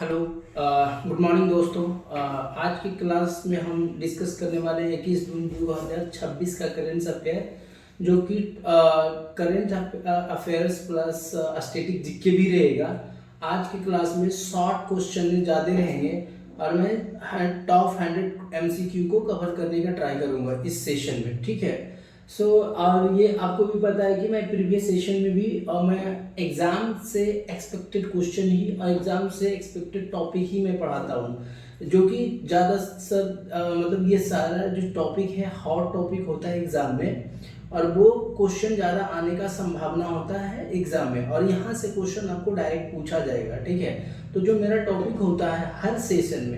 Hello. Good morning दोस्तों। आज की क्लास में हम डिस्कस करने वाले हैं 21 जून 2026 का करेंट अफेयर, जो कि current affairs plus static GK भी रहेगा। आज की क्लास में शॉर्ट क्वेश्चन ज़्यादा रहेंगे और मैं टॉप 100 एमसीक्यू को कवर करने का ट्राई करूँगा इस सेशन में, ठीक है। और ये आपको भी पता है कि मैं प्रीवियस सेशन में भी मैं एग्ज़ाम से एक्सपेक्टेड क्वेश्चन ही और एग्ज़ाम से एक्सपेक्टेड टॉपिक ही मैं पढ़ाता हूँ, जो कि ज़्यादा मतलब ये सारा जो टॉपिक है हॉट टॉपिक होता है एग्ज़ाम में, और वो क्वेश्चन ज़्यादा आने का संभावना होता है एग्ज़ाम में, और यहाँ से क्वेश्चन आपको डायरेक्ट पूछा जाएगा, ठीक है। तो जो मेरा टॉपिक होता है हर सेशन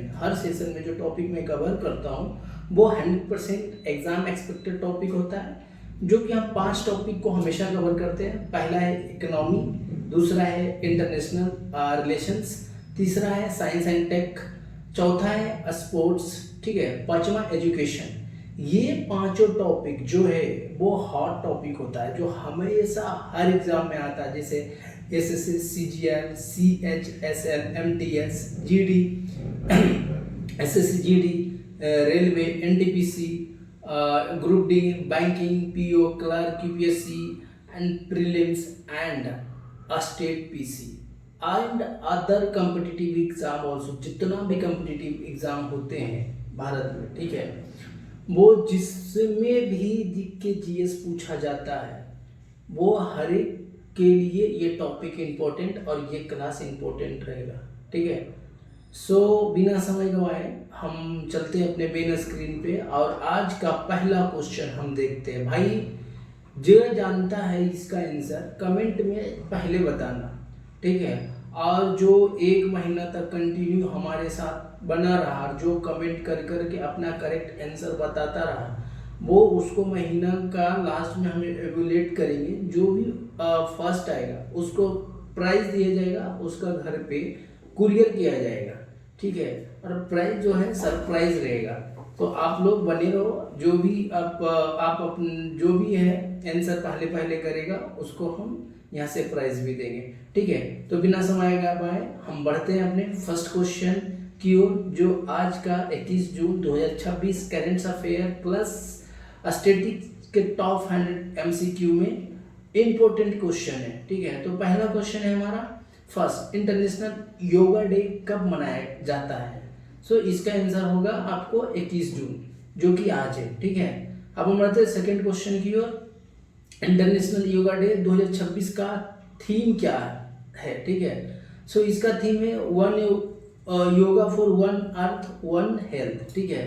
में जो टॉपिक मैं कवर करता हूँ वो 100% एग्जाम एक्सपेक्टेड टॉपिक होता है, जो कि हम 5 टॉपिक को हमेशा कवर करते हैं। पहला है इकोनॉमी, दूसरा है इंटरनेशनल रिलेशंस, तीसरा है साइंस एंड टेक, चौथा है स्पोर्ट्स, ठीक है, पांचवा एजुकेशन। ये पांचों टॉपिक जो है वो हॉट टॉपिक होता है, जो हमेशा हर एग्जाम में आता है, जैसे SSC, CGL, CHSL, MTS, GD, SSC, GD, railway, NTPC, group D, banking, PO, clerk, UPSC and prelims and state PC and other competitive exam also. जितना भी कॉम्पिटिटिव एग्जाम होते हैं भारत में, ठीक है, वो जिसमें भी जीके जीएस पूछा जाता है वो हर एक के लिए ये टॉपिक इम्पोर्टेंट और ये क्लास इम्पोर्टेंट रहेगा, ठीक है। बिना समय गवाए हम चलते हैं अपने मेन स्क्रीन पे, और आज का पहला क्वेश्चन हम देखते हैं। भाई जो जानता है इसका आंसर कमेंट में पहले बताना, ठीक है। और जो 1 महीना तक कंटिन्यू हमारे साथ बना रहा, जो कमेंट कर कर के अपना करेक्ट आंसर बताता रहा, वो उसको महीना का लास्ट में हम एवेल्यूएट करेंगे। जो भी फर्स्ट आएगा उसको प्राइज दिया जाएगा, उसका घर पे कुरियर किया जाएगा, ठीक है। और प्राइज जो है सरप्राइज रहेगा। तो आप लोग बने रहो। जो भी आप जो भी है आंसर पहले करेगा उसको हम यहाँ से प्राइज भी देंगे, ठीक है। तो बिना समय गवाए हम बढ़ते हैं अपने फर्स्ट क्वेश्चन की ओर, जो आज का 21 जून 2026 करेंट अफेयर प्लस स्टैटिस्टिक्स के टॉप 100 एमसीक्यू में इंपॉर्टेंट क्वेश्चन है, ठीक है। तो पहला क्वेश्चन है हमारा, फर्स्ट, इंटरनेशनल योगा डे कब मनाया जाता है? इसका आंसर होगा आपको 21 जून, जो कि आज है, ठीक है। अब हम बढ़ते हैं सेकंड क्वेश्चन की ओर। इंटरनेशनल योगा डे 2026 का थीम क्या है, ठीक है। इसका थीम है one yoga for one earth one health, ठीक है।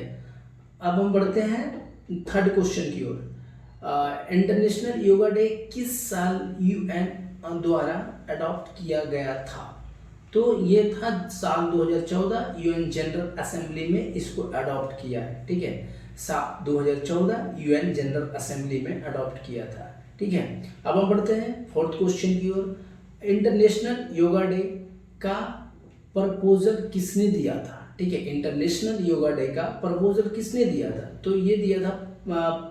अब हम बढ़ते हैं थर्ड क्वेश्चन की ओर। इंटरनेशनल योगा डे किस साल यूएन द्वारा अडॉप्ट किया गया था? तो ये था साल 2014, यूएन जनरल असेंबली में इसको अडॉप्ट किया है, ठीक है। साल 2014 यूएन जनरल असेंबली में अडॉप्ट किया था, ठीक है। अब हम बढ़ते हैं फोर्थ क्वेश्चन की ओर। इंटरनेशनल योगा डे का प्रपोजल किसने दिया था, ठीक है। इंटरनेशनल योगा डे का प्रपोजल किसने दिया था? तो ये दिया था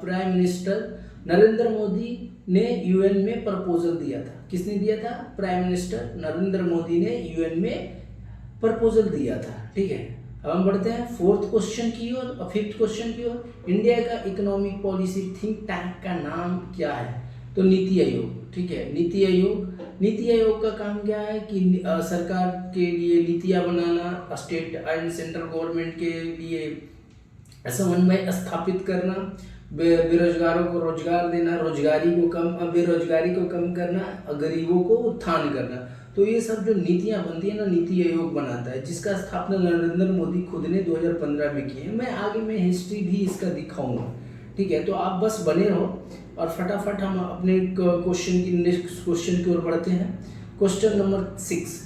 प्राइम मिनिस्टर नरेंद्र मोदी ने यूएन में प्रपोजल दिया था। किसने दिया था? प्राइम मिनिस्टर नरेंद्र मोदी ने यूएन में प्रपोजल दिया था, ठीक है। अब हम बढ़ते हैं फोर्थ क्वेश्चन की ओर और फिफ्थ क्वेश्चन की ओर। इंडिया का इकोनॉमिक पॉलिसी थिंक टैंक का नाम क्या है? तो नीति आयोग, ठीक है। नीति आयोग का काम क्या है कि सरकार के लिए नीतियां बनाना, स्टेट एंड सेंट्रल गवर्नमेंट के लिए समन्वय स्थापित करना, बेरोजगारों को रोजगार देना, बेरोजगारी को कम करना, गरीबों को उत्थान करना। तो ये सब जो नीतियां बनती है ना, नीति आयोग बनाता है, जिसका स्थापना नरेंद्र मोदी खुद ने 2015 में की है। मैं आगे में हिस्ट्री भी इसका दिखाऊंगा, ठीक है। तो आप बस बने रहो और फटाफट हम अपने क्वेश्चन की नेक्स्ट क्वेश्चन की ओर बढ़ते हैं। क्वेश्चन नंबर 6,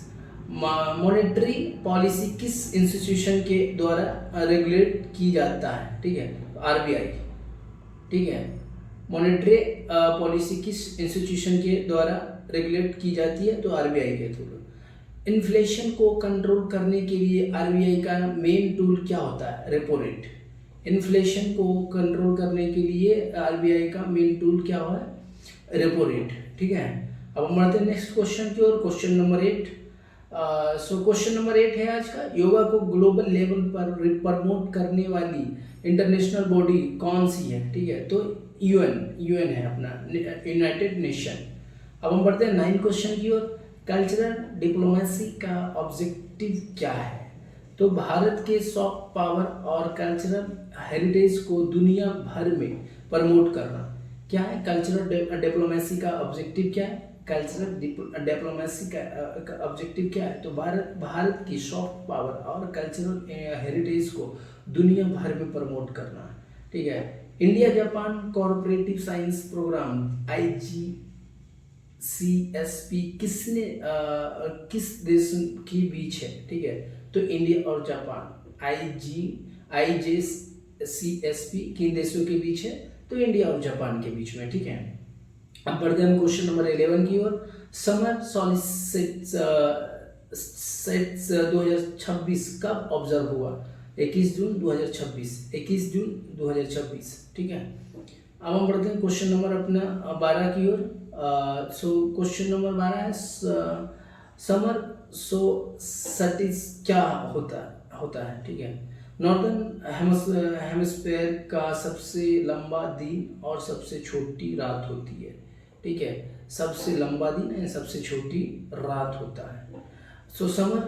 मॉनेटरी पॉलिसी किस इंस्टीट्यूशन के द्वारा रेगुलेट की जाता है, ठीक है। आरबीआई, ठीक है। मॉनेटरी पॉलिसी किस इंस्टीट्यूशन के द्वारा रेगुलेट की जाती है? तो आरबीआई के थ्रू। इन्फ्लेशन को कंट्रोल करने के लिए आरबीआई का मेन टूल क्या होता है? Repo rate. इन्फ्लेशन को कंट्रोल करने के लिए आरबीआई का मेन टूल क्या हुआ है? रेपो रेट, ठीक है। अब हम बढ़ते हैं नेक्स्ट क्वेश्चन की ओर। Question number 8, so question number 8 है आज का, योगा को ग्लोबल लेवल पर प्रमोट करने वाली इंटरनेशनल बॉडी कौन सी है? ठीक है, तो यूएन है अपना, यूनाइटेड नेशन। अब हम बढ़ते हैं 9 क्वेश्चन की ओर। कल्चरल डिप्लोमेसी का ऑब्जेक्टिव क्या है? तो भारत के सॉफ्ट पावर और कल्चरल हेरिटेज को दुनिया भर में प्रमोट करना। क्या है कल्चरल डिप्लोमेसी का ऑब्जेक्टिव? क्या है कल्चरल डिप्लोमेसी का ऑब्जेक्टिव? क्या है? तो भारत की सॉफ्ट पावर और कल्चरल हेरिटेज को दुनिया भर में प्रमोट करना। ठीक है, India Japan cooperative science program IGCSP किस देश की बीच है? ठीक है, तो इंडिया और जापान। IGCSP किन देशों के बीच है? तो इंडिया और जापान के बीच में। ठीक है, अब बढ़ते हैं हम क्वेश्चन नंबर 11 की ओर। समर सॉलिसिट्स 2026 कब ऑब्जर्व हुआ? 21 जून 2026। 21 जून 2026। ठीक है, अब हम बढ़ते हैं क्वेश्चन नंबर अपना 12 की ओर। सो क्वेश्चन नंबर 12 है समर सॉलिस्टिस क्या होता है? ठीक है, नॉर्दर्न हेमिस्फीयर का सबसे लंबा दिन और सबसे छोटी रात होती है। ठीक है, सबसे लंबा दिन एंड सबसे छोटी रात होता है। सो समर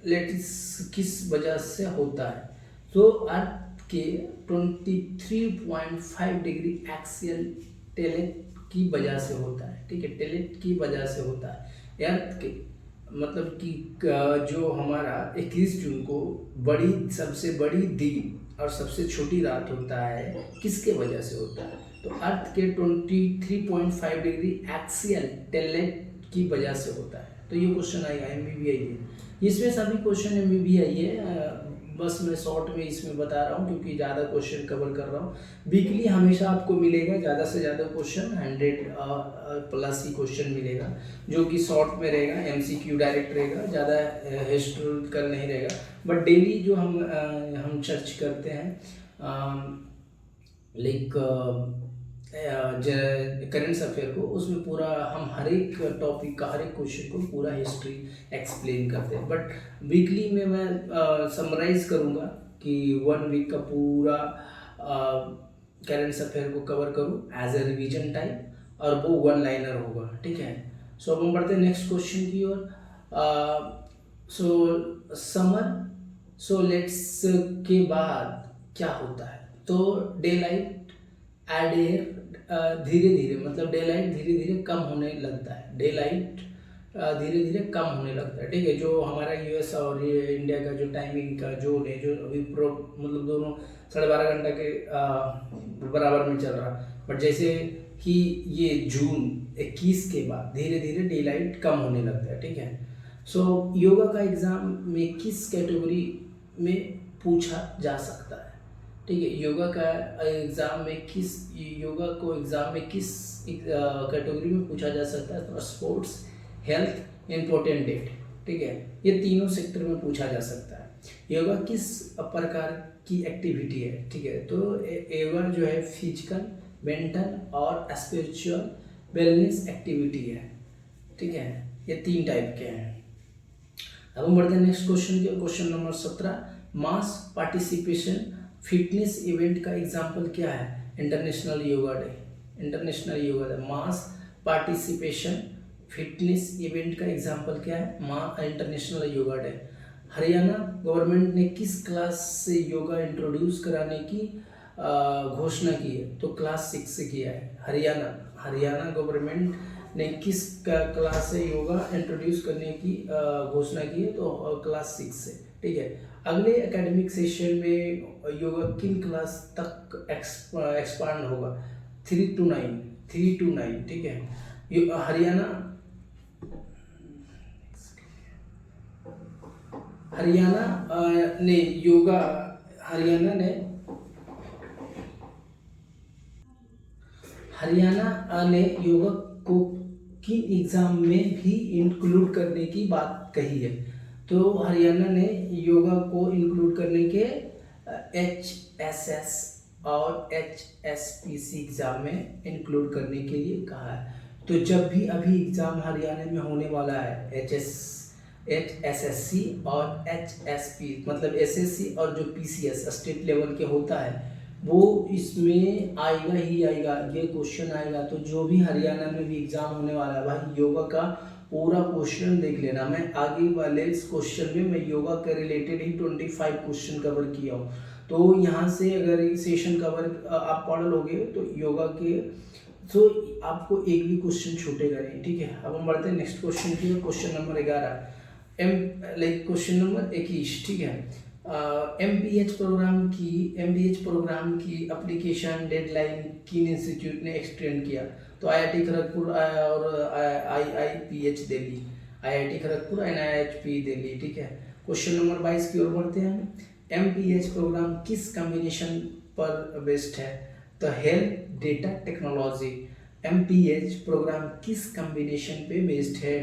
लेटिस किस वजह से होता है? तो अर्थ के 23.5 डिग्री एक्सियल टेलेट की वजह से होता है। ठीक है, टेलेट की वजह से होता है। अर्थ के मतलब कि जो हमारा 21 जून को सबसे बड़ी दिन और सबसे छोटी रात होता है, किसके वजह से होता है? तो अर्थ के 23.5 डिग्री एक्सियल टेलेट की वजह से होता है। तो ये क्वेश्चन आएगा, MBBI है इसमें, सभी क्वेश्चन MBBI है। बस मैं शॉर्ट में इसमें बता रहा हूँ क्योंकि ज़्यादा क्वेश्चन कवर कर रहा हूँ। वीकली हमेशा आपको मिलेगा ज़्यादा से ज़्यादा क्वेश्चन, 100+ ही क्वेश्चन मिलेगा, जो कि शॉर्ट में रहेगा, MCQ डायरेक्ट रहेगा, ज़्यादा हिस्टोरिकल नहीं रहेगा। बट डेली जो हम सर्च करते हैं लाइक करेंट अफेयर को, उसमें पूरा हम हर एक टॉपिक का, हर एक क्वेश्चन को पूरा हिस्ट्री एक्सप्लेन करते हैं। बट वीकली में मैं समराइज करूँगा कि 1 वीक का पूरा करेंट अफेयर को कवर करूँ एज ए रिवीजन टाइप, और वो 1 लाइनर होगा। ठीक है, सो अब हम बढ़ते हैं नेक्स्ट क्वेश्चन की ओर। सो समर सोलेट्स के बाद क्या होता है? तो डे लाइट एड एयर धीरे धीरे, मतलब डे लाइट धीरे धीरे कम होने लगता है। डे लाइट धीरे धीरे कम होने लगता है। ठीक है, जो हमारा US और ये इंडिया का जो टाइमिंग का जोन है, जो अभी मतलब दोनों 12.5 घंटा के बराबर में चल रहा, बट जैसे कि ये जून 21 के बाद धीरे धीरे डे लाइट कम होने लगता है। ठीक है, सो योगा का एग्ज़ाम में किस कैटेगरी में पूछा जा सकता है? ठीक है, योगा को एग्ज़ाम में किस कैटेगरी में पूछा जा सकता है? तो स्पोर्ट्स, हेल्थ, इम्पोर्टेंट डेट। ठीक है, ये तीनों सेक्टर में पूछा जा सकता है। योगा किस प्रकार की एक्टिविटी है? ठीक है, तो योगा जो है फिजिकल, मेंटल और स्पिरिचुअल वेलनेस एक्टिविटी है। ठीक है, ये 3 टाइप के हैं। अब हम बढ़ते हैं नेक्स्ट क्वेश्चन के, question number 17। Mass participation fitness event का एग्जाम्पल क्या है? International Yoga Day. International Yoga Day. Mass participation fitness event का एग्जाम्पल क्या है? International Yoga Day. Haryana government ने किस क्लास से योगा इंट्रोड्यूस कराने की घोषणा की है? तो क्लास 6 से किया है। हरियाणा गवर्नमेंट ने किस क्लास से योगा इंट्रोड्यूस करने की घोषणा की है? तो क्लास 6 से। ठीक है, अगले एकेडमिक सेशन में योगा किन क्लास तक एक्सपांड होगा? 3 to 9। ठीक है, हरियाणा ने योगा को किन एग्जाम में भी इंक्लूड करने की बात कही है? तो हरियाणा ने योगा को इंक्लूड करने के HSS और HSPC एग्जाम में इंक्लूड करने के लिए कहा है। तो जब भी अभी एग्ज़ाम हरियाणा में होने वाला है, HSSC और HSP, मतलब SSC और जो PCS स्टेट लेवल के होता है, वो इसमें आएगा ही आएगा, ये क्वेश्चन आएगा। तो जो भी हरियाणा में भी एग्ज़ाम होने वाला है भाई, योगा का पूरा क्वेश्चन देख लेना। मैं आगे वाले इस क्वेश्चन में मैं योगा के रिलेटेड ही 25 क्वेश्चन कवर किया हूँ। तो यहाँ से अगर ये सेशन कवर आप पढ़ लोगे तो योगा के तो आपको एक भी क्वेश्चन छूटेगा नहीं, ठीक है। अब हम बढ़ते हैं नेक्स्ट क्वेश्चन की, क्वेश्चन नंबर 11 क्वेश्चन नंबर 21, ठीक है। MPH प्रोग्राम की एप्लीकेशन डेडलाइन किन इंस्टीट्यूट ने एक्सटेंड किया? तो IIT खड़गपुर और IIPH Delhi, IIT Kharagpur NIHP Delhi, ठीक है। क्वेश्चन नंबर 22 की ओर बढ़ते हैं। MPH प्रोग्राम किस कॉम्बिनेशन पर बेस्ड है? तो health data technology. MPH program किस कॉम्बिनेशन पे बेस्ड है?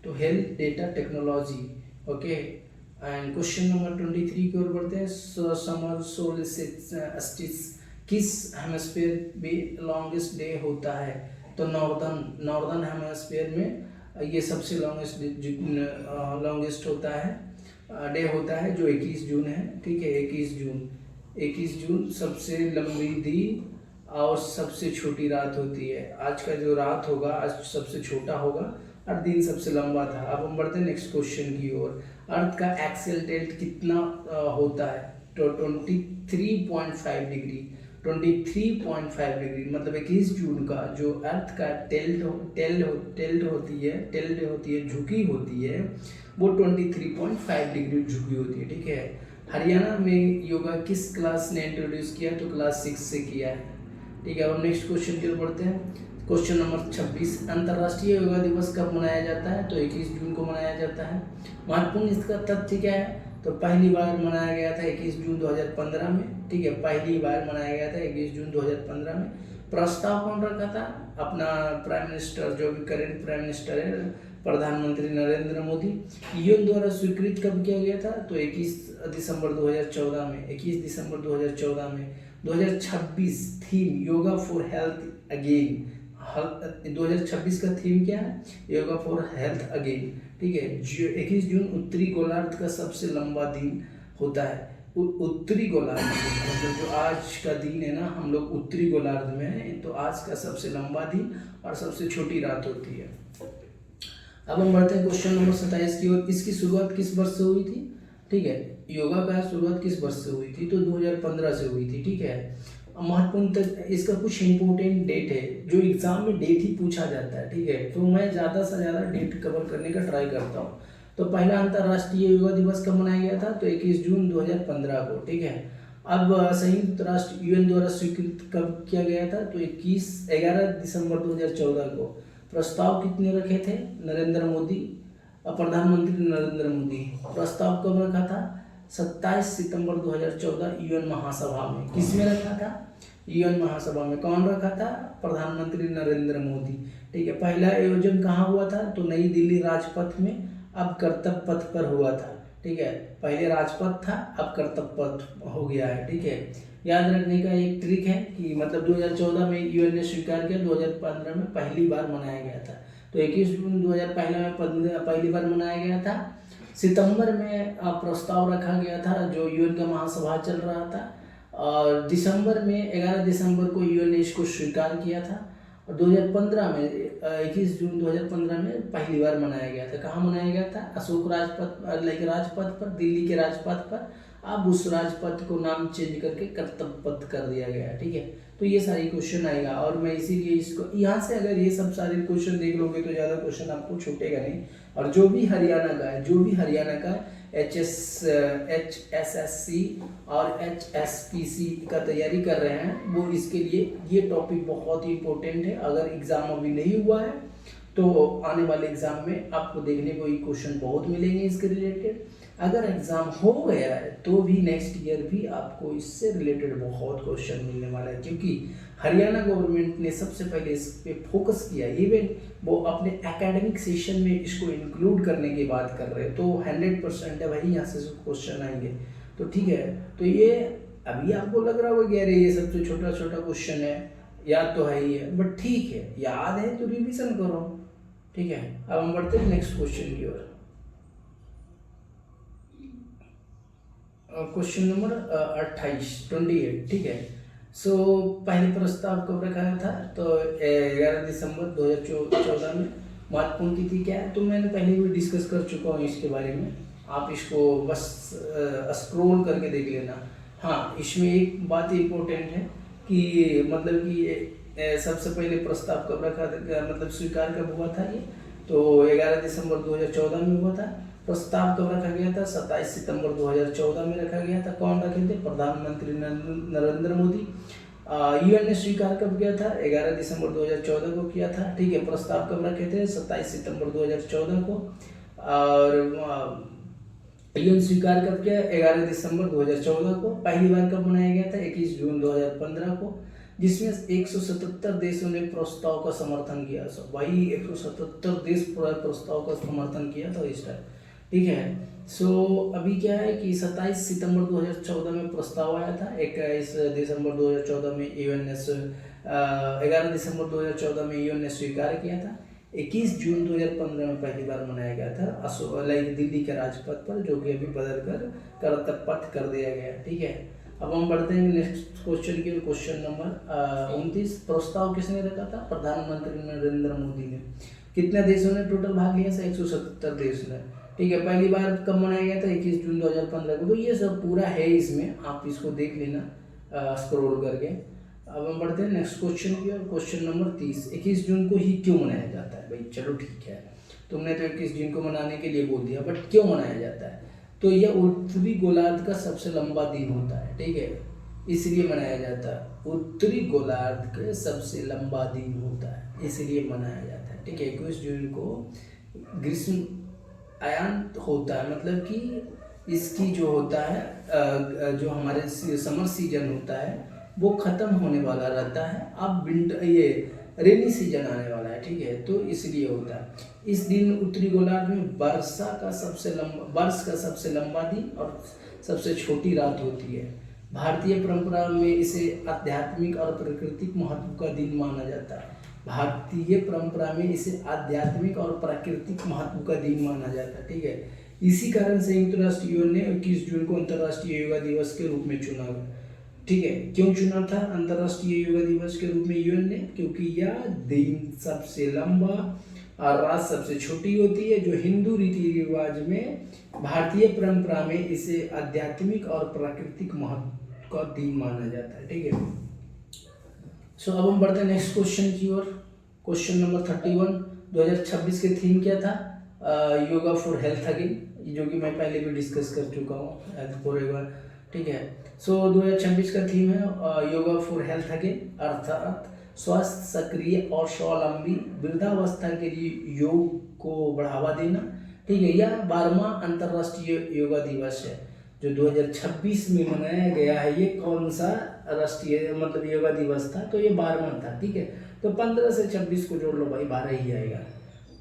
तो health data technology, okay. And question number 23 की ओर बढ़ते हैं। समर सोल्स्टिस किस हेमिस्फीयर में लॉन्गेस्ट डे होता है? तो नॉर्दर्न हेमिस्फीयर में ये सबसे लॉन्गेस्ट होता है, डे होता है, जो 21 जून है, ठीक है। 21 जून सबसे लंबी दिन और सबसे छोटी रात होती है। आज का जो रात होगा आज सबसे छोटा होगा और दिन सबसे लंबा था। अब हम बढ़ते हैं नेक्स्ट क्वेश्चन की ओर। अर्थ का एक्सियल टिल्ट कितना होता है? तो 23.5 डिग्री, 23.5 डिग्री, मतलब 21 जून का जो अर्थ का टिल्ट होती है, झुकी होती है, वो 23.5 डिग्री झुकी होती है, ठीक है। हरियाणा में योगा किस क्लास ने इंट्रोड्यूस किया? तो क्लास 6 से किया है, ठीक है। अब हम नेक्स्ट क्वेश्चन की ओर बढ़ते हैं। क्वेश्चन नंबर 26, अंतर्राष्ट्रीय योगा दिवस कब मनाया जाता है? तो 21 जून को मनाया जाता है। महत्वपूर्ण इसका तथ्य क्या है? तो पहली बार मनाया गया था 21 जून 2015 में, ठीक है। पहली बार मनाया गया था 21 जून 2015 में। प्रस्ताव कौन रखा था? अपना प्राइम मिनिस्टर, जो भी करेंट प्राइम मिनिस्टर है, प्रधानमंत्री नरेंद्र मोदी। यूएन द्वारा स्वीकृत कब किया गया था? तो 21 दिसंबर 2014 में, 21 दिसंबर 2014 में। 2026 theme yoga for health again. 2026 का थीम क्या है? योगा फॉर हेल्थ अगेन, ठीक है। 21 जून उत्तरी गोलार्ध का सबसे लंबा दिन होता है। उत्तरी गोलार्ध, मतलब जो आज का दिन है ना, हम लोग उत्तरी गोलार्ध में हैं, तो आज का सबसे लंबा दिन और सबसे छोटी रात होती है। अब हम बढ़ते हैं क्वेश्चन नंबर 27 की ओर। इसकी शुरुआत किस वर्ष से हुई थी? ठीक है, योगा का शुरुआत किस वर्ष से हुई थी? तो 2015 से हुई थी, ठीक है। महत्वपूर्ण तक इसका कुछ इंपॉर्टेंट डेट है, जो एग्जाम में डेट ही पूछा जाता है, ठीक है। तो मैं ज़्यादा से ज़्यादा डेट कवर करने का ट्राई करता हूँ। तो पहला अंतर्राष्ट्रीय योगा दिवस कब मनाया गया था? तो 21 जून 2015 को, ठीक है। अब संयुक्त राष्ट्र यूएन द्वारा स्वीकृत कब किया गया था? तो 11 दिसंबर 2014 को। प्रस्ताव कितने रखे थे? नरेंद्र मोदी, प्रधानमंत्री नरेंद्र मोदी। प्रस्ताव कब रखा था? 27 सितंबर 2014 यूएन महासभा में। किस में रखा था? यूएन महासभा में। कौन रखा था? प्रधानमंत्री नरेंद्र मोदी, ठीक है। पहला आयोजन कहाँ हुआ था? तो नई दिल्ली राजपथ में, अब कर्तव्य पथ पर हुआ था, ठीक है। पहले राजपथ था, अब कर्तव्य पथ हो गया है, ठीक है। याद रखने का एक ट्रिक है कि मतलब 2014 में यूएन ने स्वीकार किया, 2015 में पहली बार मनाया गया था। तो 21 जून 2015 में पहली बार मनाया गया था। सितंबर में प्रस्ताव रखा गया था, जो यूएन का महासभा चल रहा था, और दिसंबर में 11 दिसंबर को यूएन ने इसको स्वीकार किया था। और 2015 में 21 जून 2015 में पहली बार मनाया गया था। कहाँ मनाया गया था? अशोक राजपथ, राजपथ पर, दिल्ली के राजपथ पर। अब उस राजपथ को नाम चेंज करके कर्तव्य पथ कर दिया गया, ठीक है। तो ये सारी क्वेश्चन आएगा, और मैं इसीलिए इसको यहाँ से अगर ये सब सारे क्वेश्चन देख लोगे तो ज़्यादा क्वेश्चन आपको छूटेगा नहीं। और जो भी हरियाणा का HSSC और HSPC का तैयारी कर रहे हैं, वो इसके लिए ये टॉपिक बहुत ही इंपॉर्टेंट है। अगर एग्ज़ाम अभी नहीं हुआ है तो आने वाले एग्ज़ाम में आपको देखने को ये क्वेश्चन बहुत मिलेंगे इसके रिलेटेड। अगर एग्ज़ाम हो गया है तो भी नेक्स्ट ईयर भी आपको इससे रिलेटेड बहुत क्वेश्चन मिलने वाला है, क्योंकि हरियाणा गवर्नमेंट ने सबसे पहले इस पे फोकस किया। इवन वो अपने एकेडमिक सेशन में इसको इंक्लूड करने की बात कर रहे हैं, तो 100% है भाई, यहाँ से क्वेश्चन आएंगे। तो ठीक है, तो ये अभी आपको लग रहा होगा कि अरे ये सबसे छोटा छोटा क्वेश्चन है, याद तो है ही है, बट ठीक है, याद है तो रिवीजन करो। ठीक है, अब हम बढ़ते हैं नेक्स्ट क्वेश्चन की ओर। Question number 28। ठीक है। सो पहले प्रस्ताव कब रखा गया था? तो 11 दिसंबर 2014 में। महत्वपूर्ण तिथि क्या है? तो मैंने पहले भी डिस्कस कर चुका हूँ इसके बारे में, आप इसको बस स्क्रॉल करके देख लेना। हाँ, इसमें एक बात इम्पोर्टेंट है कि मतलब कि सबसे पहले प्रस्ताव कब रखा था, मतलब स्वीकार कब हुआ था ये? तो 11 दिसंबर 2014 में हुआ था। प्रस्ताव कब रखा गया था? 27 सितंबर 2014 में रखा गया था। कौन रखे थे? प्रधानमंत्री नरेंद्र मोदी। यूएन ने स्वीकार कब किया था? 11 दिसंबर 2014 को किया था। ठीक है, प्रस्ताव कब रखे थे? 27 सितंबर 2014 को। और यूएन स्वीकार कब किया? 11 दिसंबर 2014 को। पहली बार कब मनाया गया था? 21 जून 2015 को, जिसमें 177 देशों ने प्रस्ताव का समर्थन किया। सब भाई 177 देश प्रस्ताव का समर्थन किया था इस टाइम। ठीक है। सो अभी क्या है कि 27 सितंबर 2014 में प्रस्ताव आया था। 21 दिसंबर 2014 में यूएन ने 11 दिसंबर 2014 में यूएन ने स्वीकार किया था। 21 जून 2015 में पहली बार मनाया गया था लाइक दिल्ली के राजपथ पर, जो कि अभी बदल कर कर्तव्य कर दिया गया। ठीक है, अब हम बढ़ते हैं नेक्स्ट क्वेश्चन की। Question number 29। प्रस्ताव किसने रखा था? प्रधानमंत्री नरेंद्र मोदी ने। कितने देशों ने टोटल भाग लिया? 177 देश ने। ठीक है, पहली बार कब मनाया गया था? 21 जून 2015 को। तो ये सब पूरा है इसमें, आप इसको देख लेना स्क्रॉल करके। अब हम बढ़ते हैं नेक्स्ट क्वेश्चन की। और क्वेश्चन नंबर 30। 21 जून को ही क्यों मनाया जाता है? भाई चलो ठीक है, तुमने तो 21 जून को मनाने के लिए बोल दिया, बट क्यों मनाया जाता है? तो यह उत्तरी गोलार्ध का सबसे लंबा दिन होता है। ठीक है, इसलिए मनाया जाता है। उत्तरी गोलार्ध का सबसे लंबा दिन होता है, इसलिए मनाया जाता है। ठीक है, 21 जून को ग्रीष्म आयान होता है, मतलब कि इसकी जो होता है जो हमारे समर सीजन होता है वो खत्म होने वाला रहता है। अब विंटर ये रेनी सीजन आने वाला है। ठीक है, तो इसलिए होता है। इस दिन उत्तरी गोलार्ध में वर्ष का सबसे लंबा दिन और सबसे छोटी रात होती है। भारतीय परंपरा में इसे आध्यात्मिक और प्राकृतिक महत्व का दिन माना जाता है। भारतीय परंपरा में इसे आध्यात्मिक और प्राकृतिक महत्व का दिन माना जाता है। ठीक है, इसी कारण संयुक्त राष्ट्र यूएन ने 21 जून को अंतर्राष्ट्रीय योगा दिवस के रूप में चुना। ठीक है, क्यों चुना था अंतर्राष्ट्रीय योगा दिवस के रूप में यूएन ने? क्योंकि यह दिन सबसे लंबा और रात सबसे छोटी होती है, जो हिंदू रीति रिवाज में भारतीय परंपरा में इसे आध्यात्मिक और प्राकृतिक महत्व का दिन माना जाता है। ठीक है, सो अब हम बढ़ते हैं नेक्स्ट क्वेश्चन की ओर। Question number 31। 2026 के थीम क्या था? योगा फॉर हेल्थ अगेन, जो कि मैं पहले भी डिस्कस कर चुका हूँ हेल्थ फॉर एवर। ठीक है, सो 2026 का थीम है योगा फॉर हेल्थ अगेन, अर्थात स्वस्थ, सक्रिय और स्वावलंबी वृद्धावस्था के लिए योग को बढ़ावा देना। ठीक है, यह 12वां अंतर्राष्ट्रीय योगा दिवस है जो 2026 में मनाया गया है। ये कौन सा राष्ट्रीय मतलब योगा दिवस था? तो ये 12वां था। ठीक है, तो 15 से 26 को जोड़ लो भाई, 12 ही आएगा।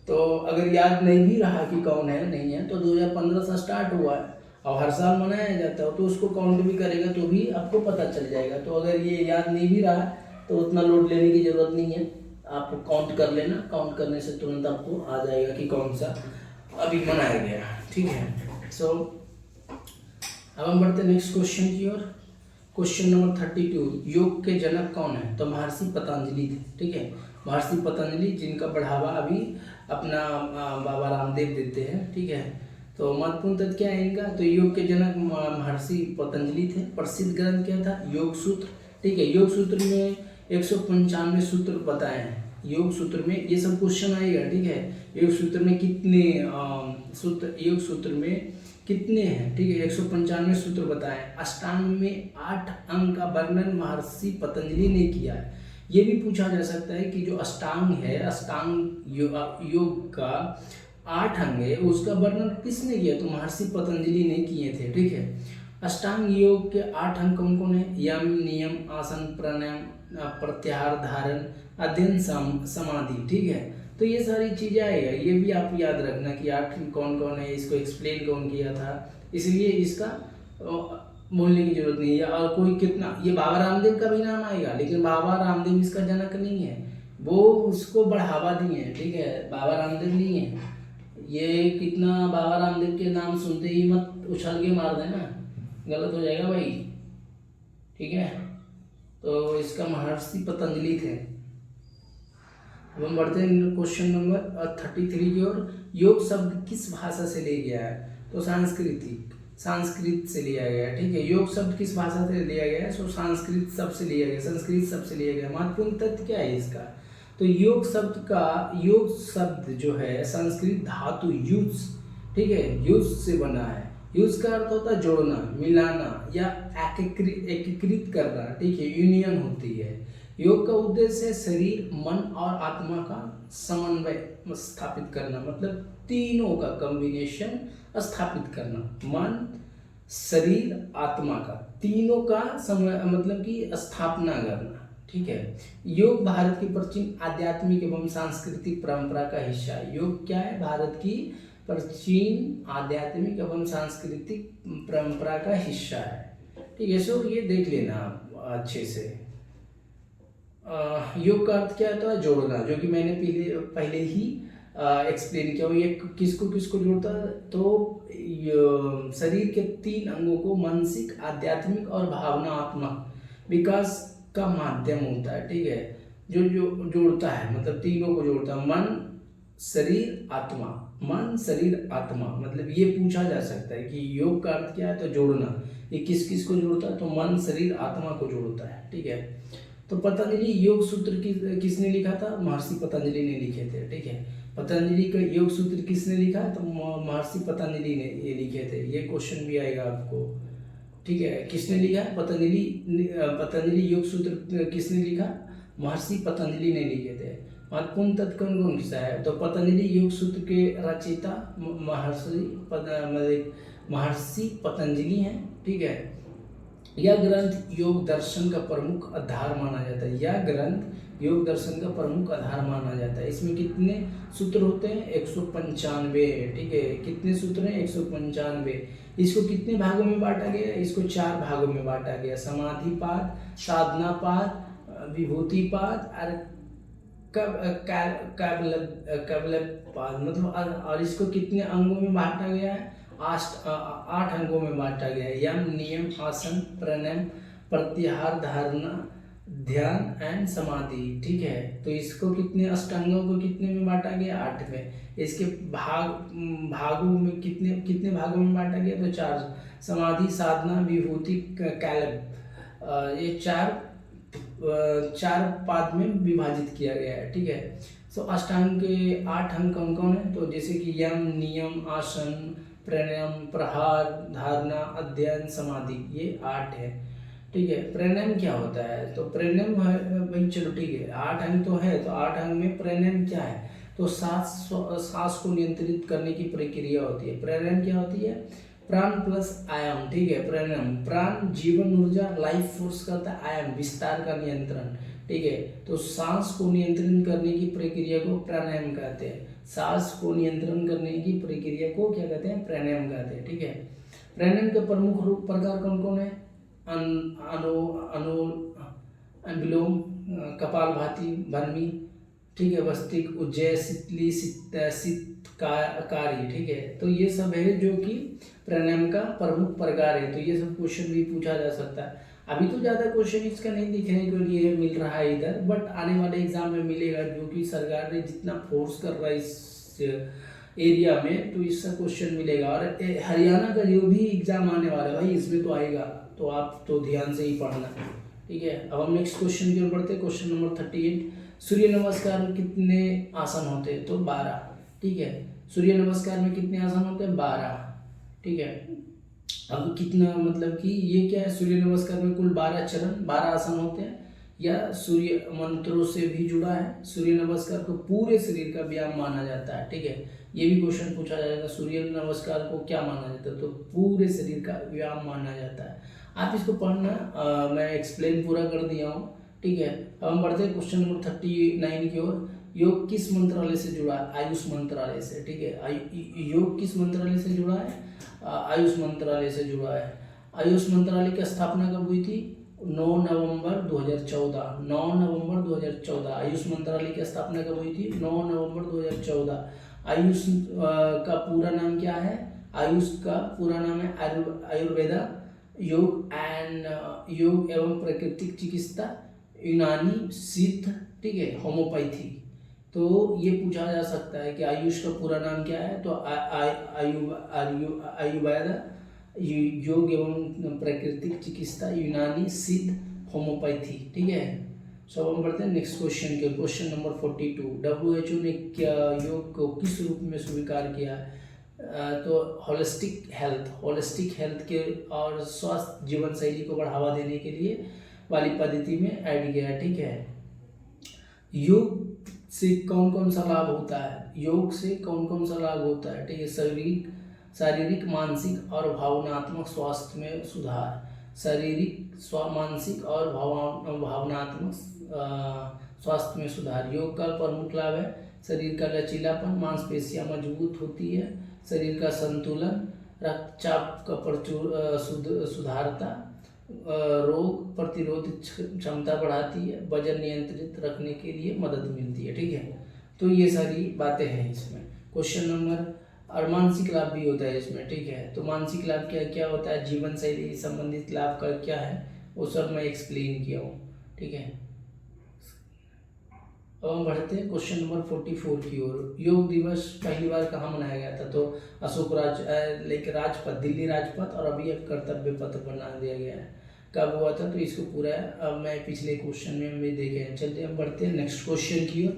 तो अगर याद नहीं भी रहा कि कौन है नहीं है, तो 2015 से स्टार्ट हुआ है और हर साल मनाया जाता है, तो उसको काउंट भी करेगा तो भी आपको पता चल जाएगा। तो अगर ये याद नहीं भी रहा तो उतना लोड लेने की जरूरत नहीं है, आप काउंट कर लेना। काउंट करने से तुरंत आपको आ जाएगा कि कौन सा अभी मनाया गया। ठीक है, सो अब हम बढ़ते नेक्स्ट क्वेश्चन की ओर। Question number 32। योग के जनक कौन है? तो महर्षि पतंजलि थे। ठीक है, महर्षि पतंजलि, जिनका बढ़ावा अभी अपना बाबा रामदेव देते हैं। ठीक है, तो महत्वपूर्ण तथ्य क्या है इनका? तो योग के जनक महर्षि पतंजलि थे। प्रसिद्ध ग्रंथ क्या था? योग सूत्र। ठीक है, योग सूत्र में 195 सूत्र बताए हैं। योग सूत्र में ये सब क्वेश्चन आएगा। ठीक है, योग सूत्र में कितने सूत्र, योग सूत्र में कितने हैं? ठीक है, 195 सूत्र बताए। अष्टांग में 8 अंग का वर्णन महर्षि पतंजलि ने किया है। ये भी पूछा जा सकता है कि जो अष्टांग है, अष्टांग योग का 8 अंग है, उसका वर्णन किसने किया? तो महर्षि पतंजलि ने किए थे। ठीक है, अष्टांग योग के 8 अंग कौन कौन है? यम, नियम, आसन, प्राणायाम, प्रत्याहार, धारण, अध्ययन, समाधि। ठीक है, तो ये सारी चीजें आएगा। ये भी आप याद रखना कि 8 कौन कौन है, इसको एक्सप्लेन कौन किया था, इसलिए इसका बोलने की जरूरत नहीं है। और कोई कितना, ये बाबा रामदेव का भी नाम आएगा, लेकिन बाबा रामदेव इसका जनक नहीं है, वो उसको बढ़ावा दिए हैं, ठीक है, बाबा रामदेव नहीं है ये। कितना बाबा रामदेव के नाम सुनते ही मत उछल के मार देना, गलत हो जाएगा भाई, ठीक है। तो इसका महर्षि पतंजलि थे। अब हम बढ़ते हैं क्वेश्चन नंबर 33 की ओर। योग शब्द किस भाषा से ले गया है? तो संस्कृत से लिया गया है, ठीक है। योग शब्द किस भाषा से लिया गया है? तो संस्कृत शब्द से लिया गया, संस्कृत शब्द से लिया गया। महत्वपूर्ण तथ्य क्या है इसका? तो योग शब्द जो है संस्कृत धातु युज, ठीक है, युज से बना है। युज का अर्थ होता है जोड़ना, मिलाना या एकीकृत करना, ठीक है, यूनियन होती है। योग का उद्देश्य है शरीर, मन और आत्मा का समन्वय स्थापित करना, मतलब तीनों का कॉम्बिनेशन स्थापित करना। मन, शरीर, आत्मा का तीनों का मतलब कि स्थापना करना, ठीक है। योग भारत की प्राचीन आध्यात्मिक एवं सांस्कृतिक परंपरा का हिस्सा है। योग क्या है? भारत की प्राचीन आध्यात्मिक एवं सांस्कृतिक परंपरा का हिस्सा है, ठीक है। सो ये देख लेना अच्छे से। योग का अर्थ क्या होता है? जोड़ना, जो कि मैंने पहले ही एक्सप्लेन किया। ये किसको किसको जोड़ता है? तो शरीर के 3 अंगों को मानसिक, आध्यात्मिक और भावनात्मक विकास का माध्यम होता है, ठीक है। जो जोड़ता है, मतलब तीनों को जोड़ता है, मन, शरीर, आत्मा। मन, शरीर, आत्मा, मतलब ये पूछा जा सकता है कि योग का अर्थ क्या है? तो जोड़ना। ये किस किस को जोड़ता है? तो मन, शरीर, आत्मा को जोड़ता है, ठीक है। तो पतंजलि योग सूत्र किसने लिखा था? महर्षि पतंजलि ने लिखे थे, ठीक है। पतंजलि का योग सूत्र किसने लिखा? तो महर्षि पतंजलि ने ये लिखे थे। ये क्वेश्चन भी आएगा आपको, ठीक है। किसने लिखा? पतंजलि योग सूत्र किसने लिखा? महर्षि पतंजलि ने लिखे थे। महत्वपूर्ण तथ्य कौन कौन सा है? तो पतंजलि योग सूत्र के रचयिता महर्षि पतंजलि हैं, ठीक है। यह ग्रंथ योग दर्शन का प्रमुख आधार माना जाता है। यह ग्रंथ योग दर्शन का प्रमुख आधार माना जाता है। इसमें कितने सूत्र होते हैं? 195 है, ठीक है। कितने सूत्र हैं? 195। इसको कितने भागों में बांटा गया? इसको 4 भागों में बांटा गया। समाधिपाद, साधनापाद, विभूतिपाद और कैवल्यपाद, मतलब। और इसको कितने अंगों में बांटा गया है? 8 अंगों में बांटा गया है। यम, नियम, आसन, प्राणायाम, प्रत्याहार, धारणा, ध्यान एंड समाधि, ठीक है। तो इसको कितने अष्टांगों को कितने में बांटा गया? 8 में। इसके भागों में कितने भागों में बांटा गया? तो 4। समाधि, साधना, विभूति, कैलब, ये 4 पाद में विभाजित किया गया है, ठीक है। सो अष्टांग के 8 अंग कौन कौन है? तो जैसे कि यम, नियम, आसन, प्राणायाम, प्रहार, धारणा, अध्ययन, समाधि, ये 8 है, ठीक है। प्राणायाम क्या होता है? तो प्राणायाम भाई, चलो ठीक है, 8 अंग तो है, तो 8 अंग में प्राणायाम क्या है? तो सांस को नियंत्रित करने की प्रक्रिया होती है। प्राणायाम क्या होती है? प्राण प्लस आयाम, ठीक है। प्राणायाम, प्राण जीवन ऊर्जा, लाइफ फोर्स करता है। आयाम विस्तार का नियंत्रण, ठीक है। तो सांस को नियंत्रण करने की प्रक्रिया को प्राणायाम कहते हैं। सांस को नियंत्रण करने की प्रक्रिया को क्या कहते हैं? प्राणायाम कहते हैं, ठीक है। प्राणायाम के प्रमुख रूप प्रकार कौन कौन है? अनुलोम, कपालभाति, भ्रमी, ठीक है, वस्तिक, उज्जय, शीतली, कारी, ठीक है। तो ये सब है जो कि प्राणायाम का प्रमुख प्रकार है। तो ये सब क्वेश्चन भी पूछा जा सकता है। अभी तो ज़्यादा क्वेश्चन इसका नहीं दिखने के लिए मिल रहा है इधर, बट आने वाले एग्जाम में मिलेगा, जो कि सरकार ने जितना फोर्स कर रहा है इस एरिया में, तो इसका क्वेश्चन मिलेगा। और हरियाणा का जो भी एग्जाम आने वाला है भाई, इसमें तो आएगा, तो आप तो ध्यान से ही पढ़ना, ठीक है। अब हम नेक्स्ट क्वेश्चन की ओर बढ़ते हैं। Question number 38। सूर्य नमस्कार में कितने आसन होते हैं? तो 12, ठीक है। सूर्य नमस्कार में कितने आसन होते हैं? 12, ठीक है। अब कितना, मतलब कि ये क्या है? सूर्य नमस्कार में कुल 12 चरण, 12 आसन होते हैं, या सूर्य मंत्रों से भी जुड़ा है। सूर्य नमस्कार को पूरे शरीर का व्यायाम माना जाता है, ठीक है। ये भी क्वेश्चन पूछा जाएगा, सूर्य नमस्कार को क्या माना जाता है? तो पूरे शरीर का व्यायाम माना जाता है। आप इसको पढ़ना, मैं एक्सप्लेन पूरा कर दिया हूँ, ठीक है। अब हम बढ़ते हैं क्वेश्चन नंबर 39 की ओर। योग किस मंत्रालय से जुड़ा है? आयुष मंत्रालय से, ठीक है। योग किस मंत्रालय से जुड़ा है? आयुष मंत्रालय से जुड़ा है। आयुष मंत्रालय की स्थापना कब हुई थी? 9 नवंबर 2014। 9 नवंबर 2014 आयुष मंत्रालय की स्थापना कब हुई थी? 9 नवंबर 2014। आयुष का पूरा नाम क्या है? आयुष का पूरा नाम है आयुर्वेदा, योग एवं प्राकृतिक चिकित्सा, यूनानी, सिद्ध, ठीक है, होम्योपैथी। तो ये पूछा जा सकता है कि आयुष का पूरा नाम क्या है? तो आयुर्वेदा, योग एवं प्राकृतिक चिकित्सा, यूनानी, सिद्ध, होम्योपैथी, ठीक है। सो अब हम बढ़ते हैं नेक्स्ट क्वेश्चन के। क्वेश्चन नंबर 42, WHO ने क्या योग को किस रूप में स्वीकार किया? तो होलिस्टिक हेल्थ के और स्वस्थ जीवन शैली को बढ़ावा देने के लिए वाली पद्धति में ऐड किया, ठीक है। योग से कौन कौन सा लाभ होता है? योग से कौन कौन सा लाभ होता है? ठीक है, शारीरिक, मानसिक और भावनात्मक स्वास्थ्य में सुधार। मानसिक और भावनात्मक स्वास्थ्य में सुधार। योग का प्रमुख लाभ है शरीर का लचीलापन, मांसपेशियां मजबूत होती है, शरीर का संतुलन, रक्तचाप का प्रचुर सुधारता, रोग प्रतिरोध क्षमता बढ़ाती है, वजन नियंत्रित रखने के लिए मदद मिलती है, ठीक है। तो ये सारी बातें हैं इसमें। क्वेश्चन नंबर, और मानसिक लाभ भी होता है इसमें, ठीक है। तो मानसिक लाभ क्या क्या होता है? जीवन शैली संबंधित लाभ का क्या है वो सब मैं एक्सप्लेन किया हूँ, ठीक है। अब हम बढ़ते हैं क्वेश्चन नंबर 44 की ओर। योग दिवस पहली बार कहाँ मनाया गया था? तो अशोक राजपथ, दिल्ली राजपथ, और अभी एक कर्तव्य पथ बना दिया गया है। कब हुआ था? तो इसको पूरा अब मैं पिछले क्वेश्चन में भी देखे। चलते हम बढ़ते हैं नेक्स्ट क्वेश्चन की ओर।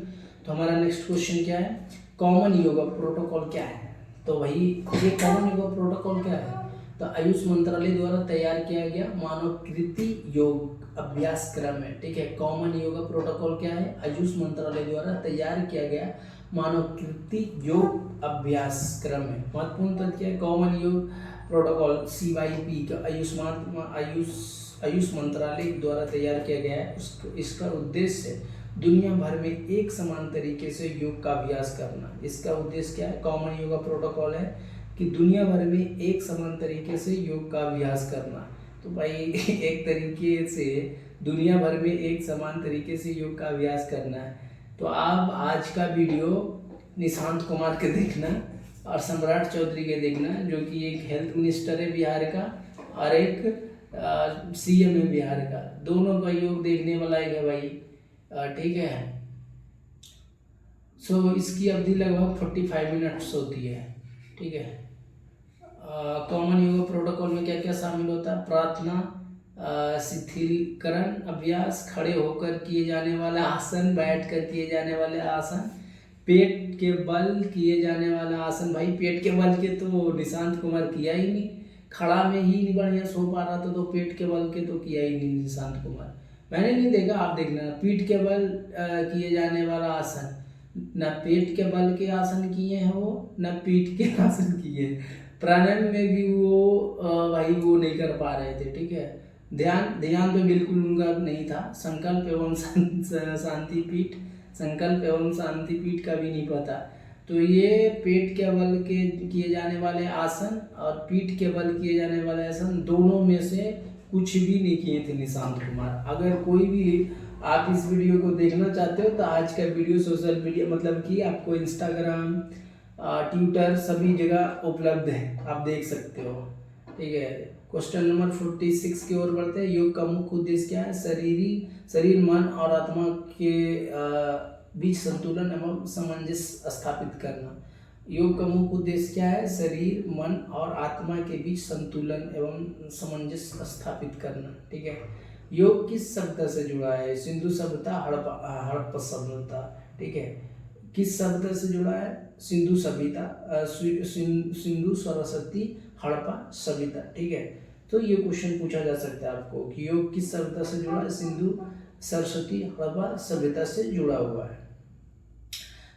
तो हमारा नेक्स्ट क्वेश्चन क्या है? कॉमन योगा प्रोटोकॉल क्या है? तो भाई ये कॉमन योगा प्रोटोकॉल क्या है? तो आयुष मंत्रालय द्वारा तैयार किया गया मानवकृति योग अभ्यास क्रम है, ठीक है। कॉमन योगा प्रोटोकॉल क्या है? आयुष मंत्रालय द्वारा तैयार किया गया मानवकृति योग अभ्यास क्रम है। महत्वपूर्ण तथ्य है, कॉमन योग प्रोटोकॉल CYP का आयुष मंत्रालय द्वारा तैयार किया गया है। इसका उद्देश्य दुनिया भर में एक समान तरीके से योग का अभ्यास करना। इसका उद्देश्य क्या है? कॉमन योगा प्रोटोकॉल है कि दुनिया भर में एक समान तरीके से योग का अभ्यास करना। तो भाई एक तरीके से दुनिया भर में एक समान तरीके से योग का अभ्यास करना है। तो आप आज का वीडियो निशांत कुमार के देखना और सम्राट चौधरी के देखना, जो कि एक हेल्थ मिनिस्टर है बिहार का और एक CM है बिहार का। दोनों का योग देखने वाला है भाई, ठीक है। सो इसकी अवधि लगभग 45 मिनट्स होती है, ठीक है। कॉमन योगा प्रोटोकॉल में क्या क्या शामिल होता है? प्रार्थना, शिथिलीकरण अभ्यास, खड़े होकर किए जाने वाला आसन, बैठ कर किए जाने वाले आसन, पेट के बल किए जाने वाला आसन। भाई पेट के बल के तो निशांत कुमार किया ही नहीं, खड़ा में ही नहीं बढ़िया सो पा रहा था, तो पेट के बल के तो किया ही नहीं निशांत कुमार। मैंने नहीं देखा, आप देखना। पीठ के बल किए जाने वाला आसन, न पेट के बल के आसन किए हैं वो, न पीठ के आसन किए। प्राणायाम में भी वो भाई वो नहीं कर पा रहे थे, ठीक है। ध्यान तो बिल्कुल उनका नहीं था। संकल्प एवं शांति पीठ का भी नहीं पता। तो ये पेट के बल के किए जाने वाले आसन और पीठ के बल किए जाने वाले आसन, दोनों में से कुछ भी नहीं किए थे निशांत कुमार। अगर कोई भी आप इस वीडियो को देखना चाहते हो तो आज का वीडियो सोशल मीडिया मतलब कि आपको इंस्टाग्राम, ट्विटर सभी जगह उपलब्ध है, आप देख सकते हो, ठीक है। क्वेश्चन नंबर 46 की ओर बढ़ते हैं। योग का मुख्य उद्देश्य क्या है? शरीर, मन और आत्मा के बीच संतुलन एवं सामंजस्य स्थापित करना। योग का मुख्य उद्देश्य क्या है? शरीर, मन और आत्मा के बीच संतुलन एवं सामंजस्य स्थापित करना, ठीक है। योग किस सभ्यता से जुड़ा है? सिंधु सभ्यता, हड़प्पा सभ्यता, ठीक है। किस सभ्यता से जुड़ा है? सिंधु सभ्यता, सिंधु सरस्वती हड़प्पा सभ्यता, ठीक है। तो ये क्वेश्चन पूछा जा सकता है आपको कि योग किस सभ्यता से जुड़ा है? सिंधु सरस्वती हड़प्पा सभ्यता से जुड़ा हुआ है।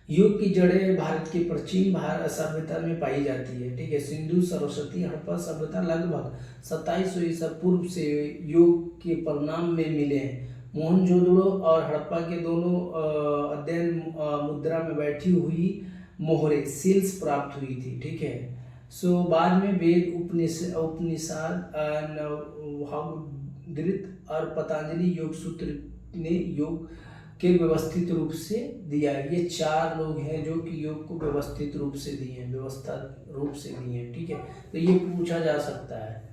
योग की जड़ें भारत की प्राचीन सभ्यता में पाई जाती है, ठीक है। सिंधु सरस्वती हड़प्पा सभ्यता लगभग 2700 ईसा पूर्व से योग के परिणाम में मिले हैं। मोहनजोदड़ो और हड़प्पा के दोनों अध्ययन मुद्रा में बैठी हुई मोहरे सील्स प्राप्त हुई थी, ठीक है। सो बाद में वेद उपनिषद धृत और पतंजलि योग सूत्र ने योग के व्यवस्थित रूप से दिया। ये 4 लोग हैं जो कि योग को व्यवस्थित रूप से दिए हैं, व्यवस्था रूप से दिए हैं, ठीक है। तो ये पूछा जा सकता है।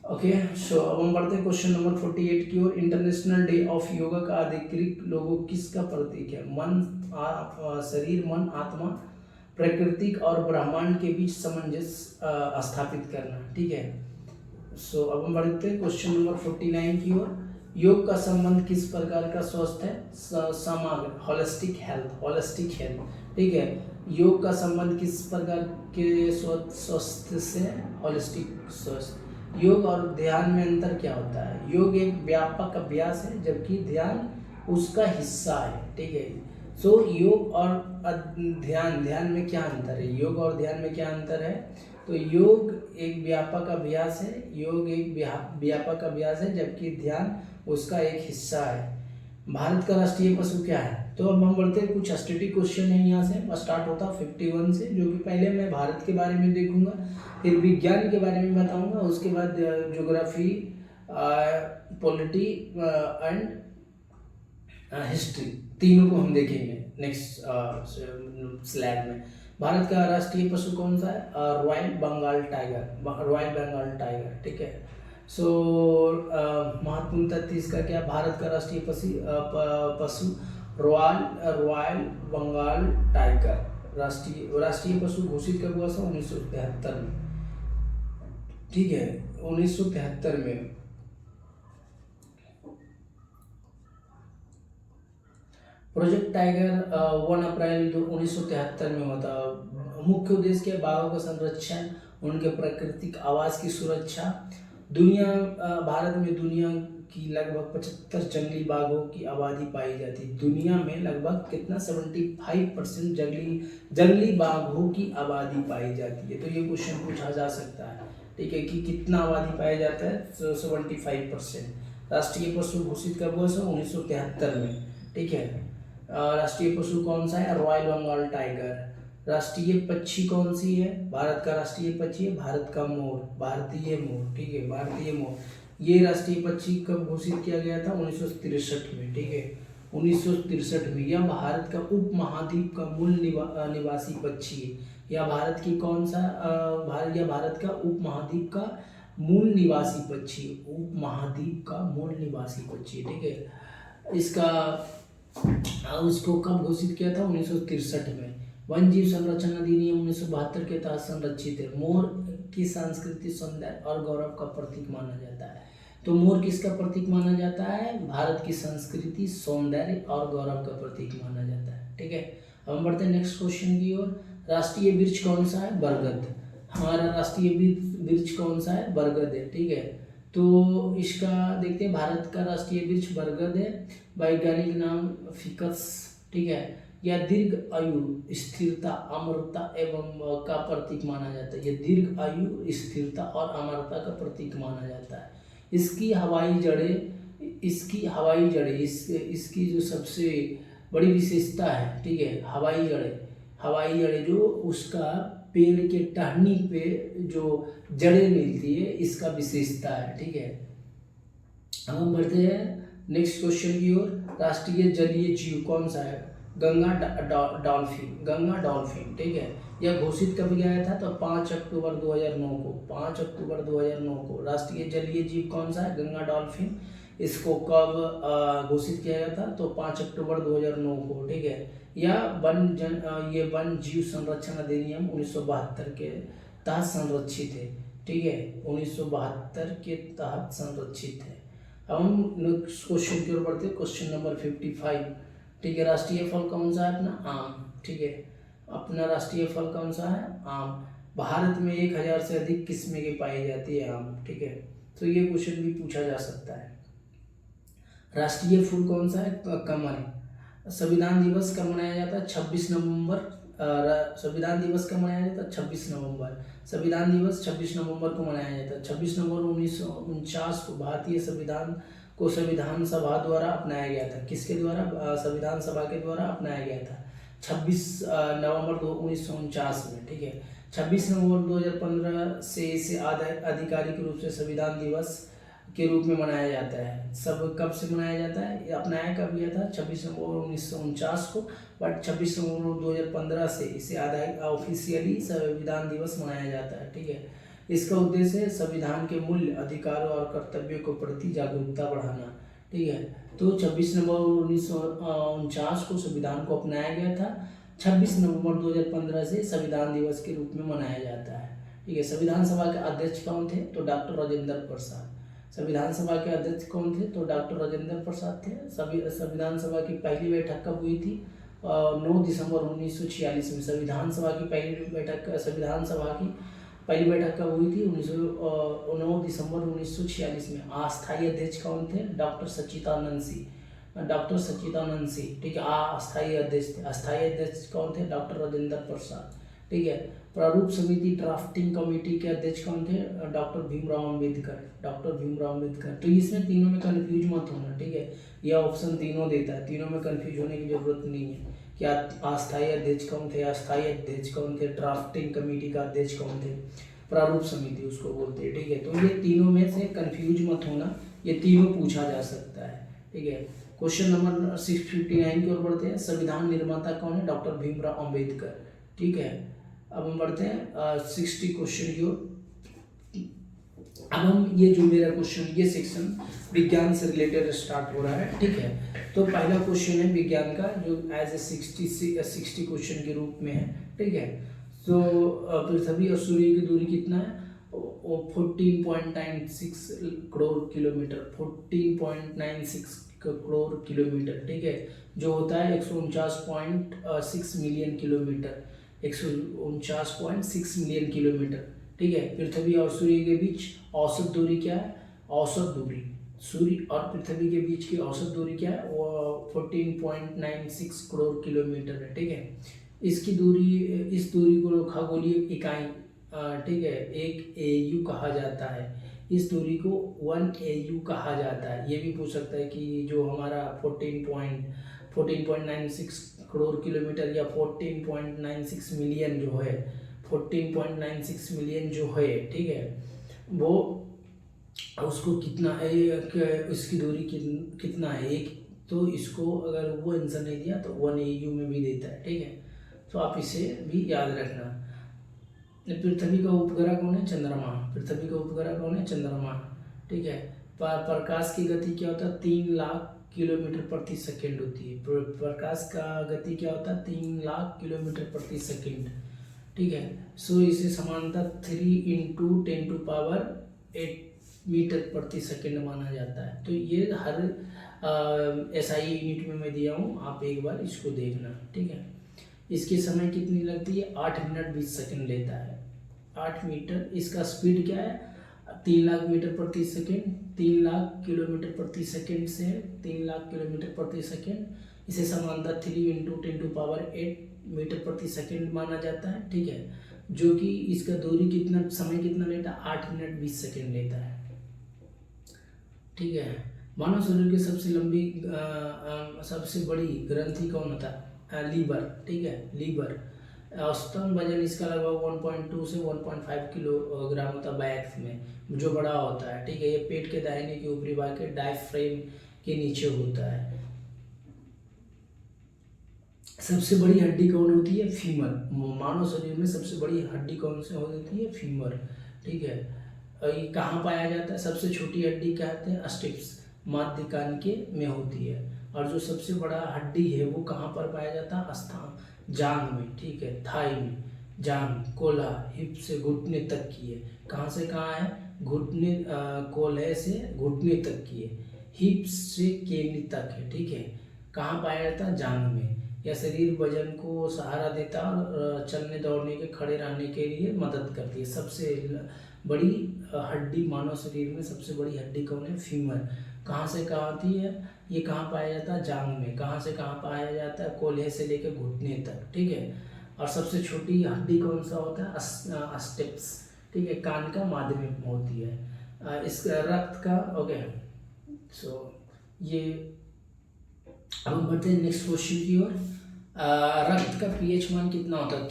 ओके, सो अब हम बढ़ते हैं क्वेश्चन नंबर 48 की ओर। इंटरनेशनल डे ऑफ योगा का आधिकारिक लोगो किसका प्रतीक है? शरीर, मन, आत्मा, प्राकृतिक और ब्रह्मांड के बीच सामंजस्य स्थापित करना, ठीक है। सो अब हम बढ़ते हैं क्वेश्चन नंबर 49 की ओर। योग का संबंध किस प्रकार का स्वस्थ है? समग्र, होलिस्टिक हेल्थ, ठीक है। योग का संबंध किस प्रकार के स्वस्थ से? होलिस्टिक स्वस्थ। योग और ध्यान में अंतर क्या होता है? योग एक व्यापक अभ्यास है जबकि ध्यान उसका हिस्सा है, ठीक है। सो योग और ध्यान में क्या अंतर है? योग और ध्यान में क्या अंतर है? तो योग एक व्यापक अभ्यास है, जबकि ध्यान उसका एक हिस्सा है। भारत का राष्ट्रीय पशु क्या है? तो अब हम बढ़ते हैं, कुछ स्टैटिक क्वेश्चन है यहाँ से स्टार्ट होता 51 से, जो कि पहले मैं भारत के बारे में देखूंगा, फिर विज्ञान के बारे में बताऊंगा, उसके बाद ज्योग्राफी, पॉलिटी एंड हिस्ट्री, तीनों को हम देखेंगे नेक्स्ट स्लाइड में। भारत का राष्ट्रीय पशु कौन सा है? रॉयल बंगाल टाइगर, ठीक है। सो महत्वपूर्ण तथ्य इसका क्या? भारत का राष्ट्रीय पशु रॉयल बंगाल टाइगर राष्ट्रीय पशु घोषित कब हुआ था? 1973 में, ठीक है, 1973 में। प्रोजेक्ट टाइगर 1 अप्रैल 1973 में होता। मुख्य उद्देश्य क्या? बाघों का संरक्षण, उनके प्राकृतिक आवास की सुरक्षा। भारत में दुनिया की लगभग 75 जंगली बाघों की आबादी पाई जाती है। दुनिया में लगभग कितना? 75% जंगली बाघों की आबादी पाई जाती है। तो ये क्वेश्चन पूछा जा सकता है, ठीक है, कि कितना आबादी पाया जाता है? 75%। राष्ट्रीय पशु घोषित कब हुआ? 1973 में, ठीक है। राष्ट्रीय पशु कौन सा है? Royal Bengal tiger. राष्ट्रीय पक्षी कौन सी है? भारत का राष्ट्रीय पक्षी है भारत का मोर, भारतीय मोर, ठीक है, भारतीय मोर। ये राष्ट्रीय पक्षी कब घोषित किया गया था? 1963 में, ठीक है, 1963 में। यह भारत का उपमहाद्वीप का मूल निवासी पक्षी है। यह भारत की कौन सा भारत का उपमहाद्वीप का मूल निवासी पक्षी, उपमहाद्वीप का मूल निवासी पक्षी, ठीक है। उसको कब घोषित किया था? 1963 में। वन जीव संरक्षण अधिनियम 1972 के तहत संरक्षित है। मोर की संस्कृति, सौंदर्य और गौरव का प्रतीक माना जाता है। तो मोर किसका प्रतीक माना जाता है? भारत की संस्कृति, सौंदर्य और गौरव का प्रतीक माना जाता है, ठीक है। अब हम बढ़ते हैं नेक्स्ट क्वेश्चन की ओर। राष्ट्रीय वृक्ष कौन सा है? बरगद। हमारा राष्ट्रीय वृक्ष कौन सा है? बरगद है, ठीक है। तो इसका देखते हैं, भारत का राष्ट्रीय वृक्ष बरगद है। वैज्ञानिक नाम फिकस, ठीक है। यह दीर्घ आयु, स्थिरता, अमरता एवं का प्रतीक माना जाता है। यह दीर्घ आयु, स्थिरता और अमरता का प्रतीक माना जाता है। इसकी हवाई जड़ें इसकी जो सबसे बड़ी विशेषता है, ठीक है, हवाई जड़ें जो उसका पेड़ के टहनी पे जो जड़ें मिलती है, इसका विशेषता है, ठीक है। अब हम बढ़ते हैं नेक्स्ट क्वेश्चन की ओर। राष्ट्रीय जलीय जीव कौन सा है? गंगा डॉल्फिन, ठीक है। यह घोषित कब गया था? तो 5 अक्टूबर 2009 को राष्ट्रीय जलीय जीव कौन सा है? गंगा डॉल्फिन। इसको कब घोषित किया गया था? तो 5 अक्टूबर 2009 को, ठीक है। ये वन जीव संरक्षण अधिनियम 1972 के तहत संरक्षित है, ठीक है, 1972 के तहत संरक्षित है। अब हम नेक्स्ट क्वेश्चन की ओर बढ़ते हैं, क्वेश्चन नंबर 55, ठीक है। राष्ट्रीय फल कौन सा है अपना? आम, ठीक है। अपना राष्ट्रीय फल कौन सा है? आम। भारत में 1000 से अधिक किस्में की पाई जाती है आम, ठीक है। तो ये क्वेश्चन भी पूछा जा सकता है। राष्ट्रीय फूल कौन सा है? कमल। संविधान दिवस कब मनाया जाता है? 26 नवंबर। संविधान दिवस कब मनाया जाता है? 26 नवंबर। संविधान दिवस 26 नवंबर को मनाया जाता है। 26 नवंबर 1949 को भारतीय संविधान को संविधान सभा द्वारा अपनाया गया था। किसके द्वारा? संविधान सभा के द्वारा अपनाया गया था 26 नवंबर 1949 में, ठीक है। 26 नवंबर 2015 से इसे आधिकारिक रूप से संविधान दिवस के रूप में मनाया जाता है। सब कब से मनाया जाता है, ये अपनाया कब गया था, 26 नवंबर 1949 को, बट 26 नवंबर 2015 से इसे ऑफिशियली संविधान दिवस मनाया जाता है। ठीक है, इसका उद्देश्य है संविधान के मूल्य, अधिकारों और कर्तव्यों के प्रति जागरूकता बढ़ाना। ठीक है, तो 26 नवंबर 1949 को संविधान को अपनाया गया था, 26 नवंबर 2015 से संविधान दिवस के रूप में मनाया जाता है। ठीक है, संविधान सभा के अध्यक्ष कौन थे, तो डॉक्टर राजेंद्र प्रसाद। संविधान सभा के अध्यक्ष कौन थे, तो डॉक्टर राजेंद्र प्रसाद थे। संविधान सभा की पहली बैठक कब हुई थी, 9 दिसंबर 1946 में। संविधान सभा की पहली बैठक कब हुई थी, 9 दिसंबर 1946 में। अस्थायी अध्यक्ष कौन थे, डॉक्टर सच्चिदानंद सिंह। ठीक है, अस्थायी अध्यक्ष थे। अस्थायी अध्यक्ष कौन थे, डॉक्टर राजेंद्र प्रसाद। ठीक है, प्रारूप समिति ड्राफ्टिंग कमेटी के अध्यक्ष कौन थे, डॉक्टर भीमराव अंबेडकर। तो इसमें तीनों में कंफ्यूज मत होना। ठीक है, यह ऑप्शन तीनों देता है, तीनों में कंफ्यूज होने की जरूरत नहीं है। क्या अस्थायी अध्यक्ष कौन थे, ड्राफ्टिंग कमेटी का अध्यक्ष कौन थे, प्रारूप समिति उसको बोलते हैं। ठीक है, तो ये तीनों में से कंफ्यूज मत होना, ये तीनों पूछा जा सकता है। ठीक है, क्वेश्चन नंबर 659 की ओर बढ़ते हैं। संविधान निर्माता कौन है, डॉक्टर भीमराव अंबेडकर। ठीक है, अब हम बढ़ते हैं 60 क्वेश्चन की ओर। अब हम ये जो मेरा क्वेश्चन, ये सेक्शन विज्ञान से रिलेटेड स्टार्ट हो रहा है। ठीक है, तो पहला क्वेश्चन है विज्ञान का, जो एज ए 60 क्वेश्चन के रूप में है। ठीक है, तो पृथ्वी और सूर्य की दूरी कितना है, 14.96 करोड़ किलोमीटर, 14.96 करोड़ किलोमीटर। ठीक है, जो होता है 149.6 मिलियन किलोमीटर, 149.6 मिलियन किलोमीटर। ठीक है, पृथ्वी और सूर्य के बीच औसत दूरी क्या है, औसत दूरी सूर्य और पृथ्वी के बीच की औसत दूरी क्या है, वो 14.96 करोड़ किलोमीटर है। ठीक है, इस दूरी को खगोलीय इकाई, ठीक है, एक AU कहा जाता है। इस दूरी को 1 AU कहा जाता है। ये भी पूछ सकता है कि जो हमारा 14.96 करोड़ किलोमीटर या 14.96 मिलियन जो है, 14.96 मिलियन जो है, ठीक है, वो उसको कितना है, इसकी दूरी कितना है एक, तो इसको अगर वो आंसर नहीं दिया तो 1 AU में भी देता है। ठीक है, तो आप इसे भी याद रखना। पृथ्वी का उपग्रह कौन है, चंद्रमा। ठीक है, प्रकाश की गति क्या होता है, 3 लाख किलोमीटर प्रति सेकेंड होती है। प्रकाश का गति क्या होता है, 3 लाख किलोमीटर प्रति सेकेंड। ठीक है, सो इसे समानता 3 × 10⁸ मीटर प्रति सेकेंड माना जाता है। तो ये हर SI यूनिट में मैं दिया हूँ, आप एक बार इसको देखना। ठीक है, इसकी समय कितनी लगती है, 8 मिनट 20 सेकेंड लेता है, 8 मीटर। इसका स्पीड क्या है, 3 लाख मीटर प्रति सेकेंड, 3 लाख किलोमीटर प्रति सेकेंड से 3 लाख किलोमीटर प्रति सेकेंड। इसे समानता 3 × 10⁸ मीटर प्रति सेकेंड माना जाता है। ठीक है, जो कि इसका दूरी समय कितना लेता है, 8 मिनट 20 सेकेंड लेता है। ठीक है, मानव शरीर की सबसे बड़ी ग्रंथि कौन होता है, लीवर। ठीक है, लीवर। औसतन वजन इसका लगभग 1.2 से 1.5 किलोग्राम होता है बैक्स में, जो बड़ा होता है। ठीक है, ये पेट के दाहिने के ऊपरी भाग के डायफ्रेम के नीचे होता है। सबसे बड़ी हड्डी कौन होती है, फीमर। मानव शरीर में सबसे बड़ी हड्डी कौन सी होती है, फीमर। ठीक है, ये कहाँ पाया जाता है, सबसे छोटी हड्डी कहते हैं स्टिप्स, मध्य कान के में होती है। और जो सबसे बड़ा हड्डी है वो कहाँ पर पाया जाता है, स्थान जांघ में। ठीक है, थाई में, जांघ, कोल्हा, हिप से घुटने तक की है। कहाँ से कहाँ है, घुटने, कोल्हे से घुटने तक की है, हिप से केनी तक है। ठीक है, कहाँ पाया जाता है, जांघ में। यह शरीर वजन को सहारा देता है और चलने दौड़ने के, खड़े रहने के लिए मदद करती है। सबसे बड़ी हड्डी मानव शरीर में सबसे बड़ी हड्डी कौन है, फीमर। कहाँ से कहाँ आती है, ये कहाँ पाया जाता है, जांघ में। कहाँ से कहाँ पाया जाता है, कोल्हे से लेकर घुटने तक। ठीक है, और सबसे छोटी हड्डी कौन सा होता है, स्टेप्स। ठीक है, कान का माध्य में होती है। इस रक्त का, ओके, सो ये अब हम बढ़ते हैं नेक्स्ट क्वेश्चन की ओर। रक्त का पीएच मान कितना होता है?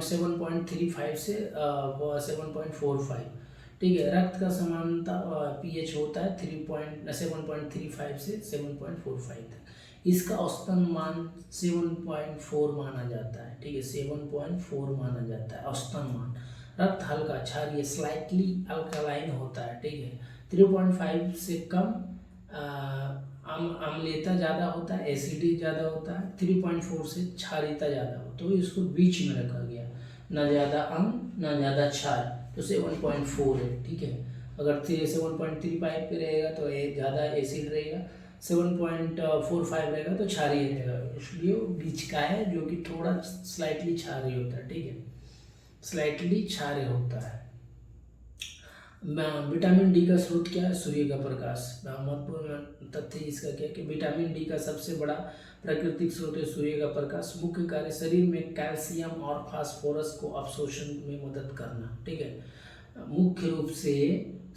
7.35 से 7.45। ठीक है, रक्त का समानता पीएच होता है 7.35 से 7.45 तक। इसका औसतन मान 7.4 माना जाता है। ठीक है, 7.4 माना जाता है औसतन मान। रक्त हल्का क्षारीय स्लाइटली अल्कलाइन होता है। ठीक है, 3.5 से कम अम्लीयता ज़्यादा होता है, एसिडिटी ज़्यादा होता है। 3.4 से क्षारीयता ज़्यादा हो, तो इसको बीच में रखा गया, ना ज़्यादा अम्ल ना ज़्यादा क्षार, तो 7.4 है। ठीक है, अगर 7.35 पे रहेगा तो ज़्यादा एसिड रहेगा, 7.45 रहेगा तो क्षारीय रहेगा, इसलिए वो बीच का है, जो कि थोड़ा स्लाइटली क्षारीय होता है। ठीक है, स्लाइटली क्षारीय होता है। विटामिन डी का स्रोत क्या है? सूर्य का प्रकाश। महत्वपूर्ण तथ्य इसका क्या है कि विटामिन डी का सबसे बड़ा प्राकृतिक स्रोत है सूर्य का प्रकाश। मुख्य कार्य शरीर में कैल्शियम और फास्फोरस को अवशोषण में मदद करना। ठीक है, मुख्य रूप से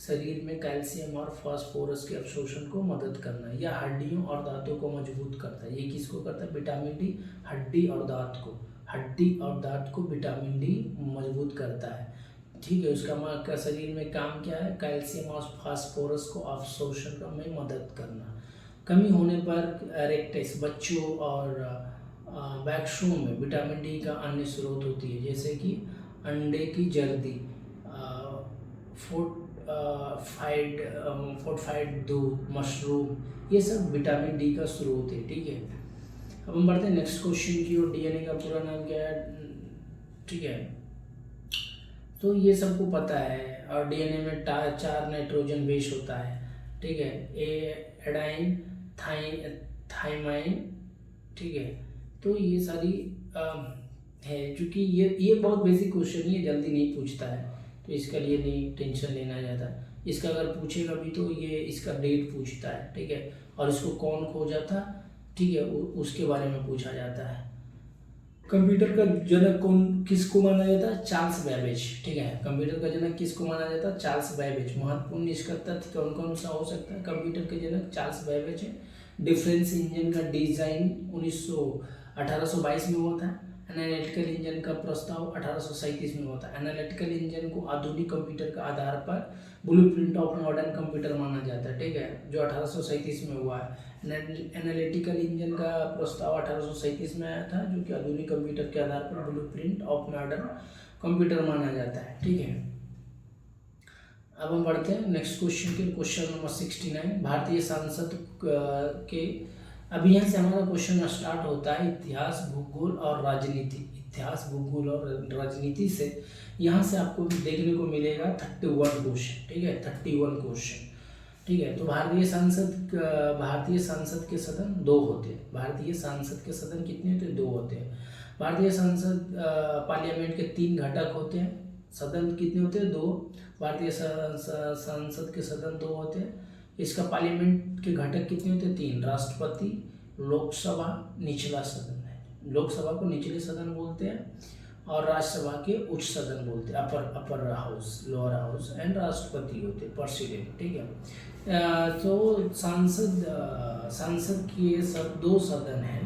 शरीर में कैल्शियम और फास्फोरस के अवशोषण को मदद करना। यह हड्डियों और दांतों को मजबूत करता है। ये किसको करता है? विटामिन डी हड्डी और दांत को, हड्डी और दांत को विटामिन डी मजबूत करता है। ठीक है, उसका शरीर में काम क्या है? कैल्शियम और फास्फोरस को अवशोषण में मदद करना। कमी होने पर एरेक्टिस बच्चों और वैक्सों में विटामिन डी का अन्य स्रोत होती है, जैसे कि अंडे की जल्दी, फोर्टिफाइड दूध, मशरूम, ये सब विटामिन डी का स्रोत है। ठीक है, अब हम बढ़ते हैं नेक्स्ट क्वेश्चन की ओर। डीएनए का पूरा नाम क्या है? ठीक है, तो ये सबको पता है। और डीएनए में 4 नाइट्रोजन बेस होता है। ठीक है, एडाइन, थाइमाइन। ठीक है, तो ये सारी है, क्योंकि ये बहुत बेसिक क्वेश्चन है, जल्दी नहीं पूछता है, तो इसके लिए नहीं टेंशन लेना ज़्यादा। इसका अगर पूछेगा भी तो ये इसका डेट पूछता है। ठीक है, और इसको कौन खोजा था, ठीक है, उसके बारे में पूछा जाता है। कंप्यूटर का जनक किसको माना जाता है? Charles Babbage. ठीक है, कंप्यूटर का जनक किसको माना जाता है? Charles Babbage. महत्वपूर्ण इसका तथ्य कौन कौन सा हो सकता है? कंप्यूटर के जनक चार्ल्स बैबेज है। डिफरेंस इंजन का डिजाइन 1822 में हुआ था। एनालिटिकल इंजन का प्रस्ताव 1837 में हुआ था। एनालिटिकल इंजन को आधुनिक कंप्यूटर का आधार पर ब्लूप्रिंट ऑफ मॉडर्न कंप्यूटर माना जाता है। ठीक है, जो 1837 में हुआ है। एनालिटिकल इंजन का प्रस्ताव 1837 में आया था, जो कि आधुनिक कंप्यूटर के आधार पर ब्लूप्रिंट ऑफ मॉडर्न कंप्यूटर माना जाता है। ठीक है, अब हम बढ़ते हैं नेक्स्ट क्वेश्चन के। क्वेश्चन नंबर 69, भारतीय संसद के अभियान से हमारा क्वेश्चन स्टार्ट होता है इतिहास, भूगोल और राजनीति। इतिहास, भूगोल और राजनीति से यहाँ से आपको देखने को मिलेगा 31 क्वेश्चन। ठीक है, 31 क्वेश्चन। ठीक है, तो भारतीय संसद के सदन 2 होते हैं। भारतीय संसद के सदन कितने होते हैं? 2 होते हैं। भारतीय संसद पार्लियामेंट के 3 घटक होते हैं। सदन कितने होते हैं? 2। भारतीय संसद के सदन 2 होते हैं। इसका पार्लियामेंट के घटक कितने होते हैं? 3। राष्ट्रपति, लोकसभा, निचला सदन है। लोकसभा को निचले सदन बोलते हैं और राज्यसभा के उच्च सदन बोलते हैं, upper house, lower house, and राष्ट्रपति होते हैं, प्रेसिडेंट। ठीक है, तो संसद के सब 2 सदन हैं,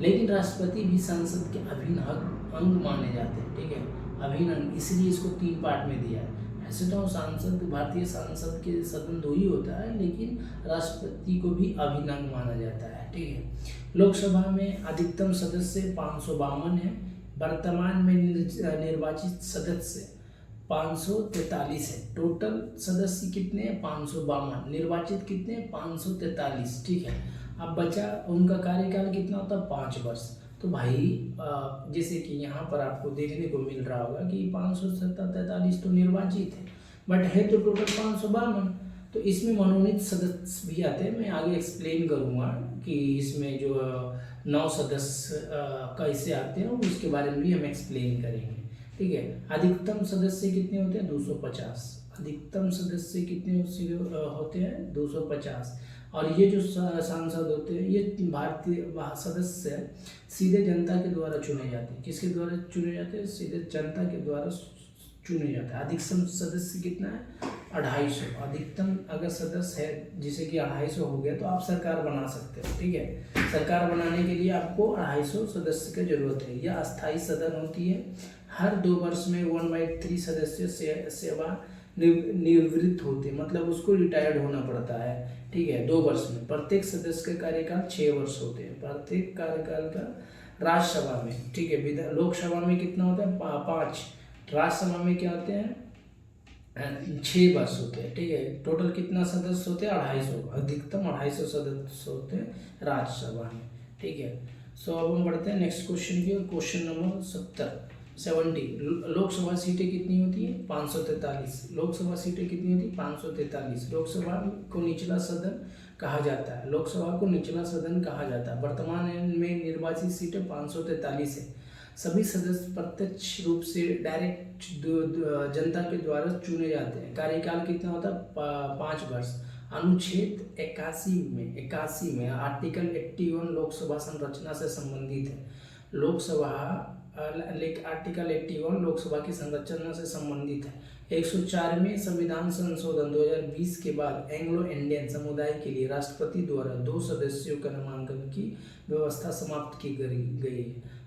लेकिन राष्ट्रपति भी संसद के अभिन्न अंग माने जाते हैं। ठीक है, अभिन्न अंग, इसलिए इसको 3 पार्ट में दिया है। ऐसे तो भारतीय संसद के सदन 2 ही होता है, लेकिन राष्ट्रपति को भी अभिन्न अंग माना जाता है। ठीक है, लोकसभा में अधिकतम सदस्य 552 है। वर्तमान में निर्वाचित सदस्य 543 है। टोटल सदस्य कितने हैं? 552। निर्वाचित कितने? 543। ठीक है, अब बचा उनका कार्यकाल कितना होता है? 5 वर्ष। तो भाई जैसे कि यहाँ पर आपको देखने को मिल रहा होगा कि 543 तो निर्वाचित है, बट है तो टोटल 552। तो इसमें मनोनीत सदस्य भी आते हैं। मैं आगे एक्सप्लेन करूँगा कि इसमें जो 9 सदस्य कैसे आते हैं, उसके बारे में भी हम एक्सप्लेन करेंगे। ठीक है, अधिकतम सदस्य कितने होते हैं? 250। अधिकतम सदस्य कितने होते हैं? 250। और ये जो सांसद होते हैं, ये भारतीय सदस्य सीधे जनता के द्वारा चुने जाते हैं। किसके द्वारा चुने जाते हैं? सीधे जनता के द्वारा चुने जाते हैं। अधिकतम सदस्य कितना है? 250। अधिकतम अगर सदस्य है जिसे कि 250 हो गया तो आप सरकार बना सकते हो। ठीक है, सरकार बनाने के लिए आपको 250 सदस्य की जरूरत है। यह अस्थायी सदन होती है। हर 2 वर्ष में 1/3 सदस्य सेवा निवृत्त होते, मतलब उसको रिटायर्ड होना पड़ता है। ठीक है, 2 वर्ष में। प्रत्येक सदस्य का कार्यकाल 6 वर्ष होते हैं। प्रत्येक कार्यकाल का राज्यसभा में, ठीक है, लोकसभा में कितना होता है 5, राज्यसभा में क्या होते हैं 6 वर्ष होते हैं। ठीक है, टोटल कितना सदस्य होते हैं 250, अधिकतम 250 सदस्य होते हैं राज्यसभा में। ठीक है, सो अब हम बढ़ते हैं नेक्स्ट क्वेश्चन की। क्वेश्चन नंबर 70 लोकसभा सीटें कितनी होती है 543। लोकसभा सीटें कितनी होती है 543। लोकसभा को निचला सदन कहा जाता है। लोकसभा को निचला सदन कहा जाता है। वर्तमान में निर्वाचित सीटें 543 है। सभी सदस्य प्रत्यक्ष रूप से डायरेक्ट जनता के द्वारा चुने जाते हैं। कार्यकाल कितना होता है 5 वर्ष। अनुच्छेद 81 में आर्टिकल 81 लोकसभा संरचना से संबंधित है। लोकसभा आर्टिकल 81 लोकसभा की संरचना से संबंधित है। 104 में संविधान संशोधन 2020 के बाद एंग्लो इंडियन समुदाय के लिए राष्ट्रपति द्वारा 2 सदस्यों का नामांकन की व्यवस्था समाप्त की गई है।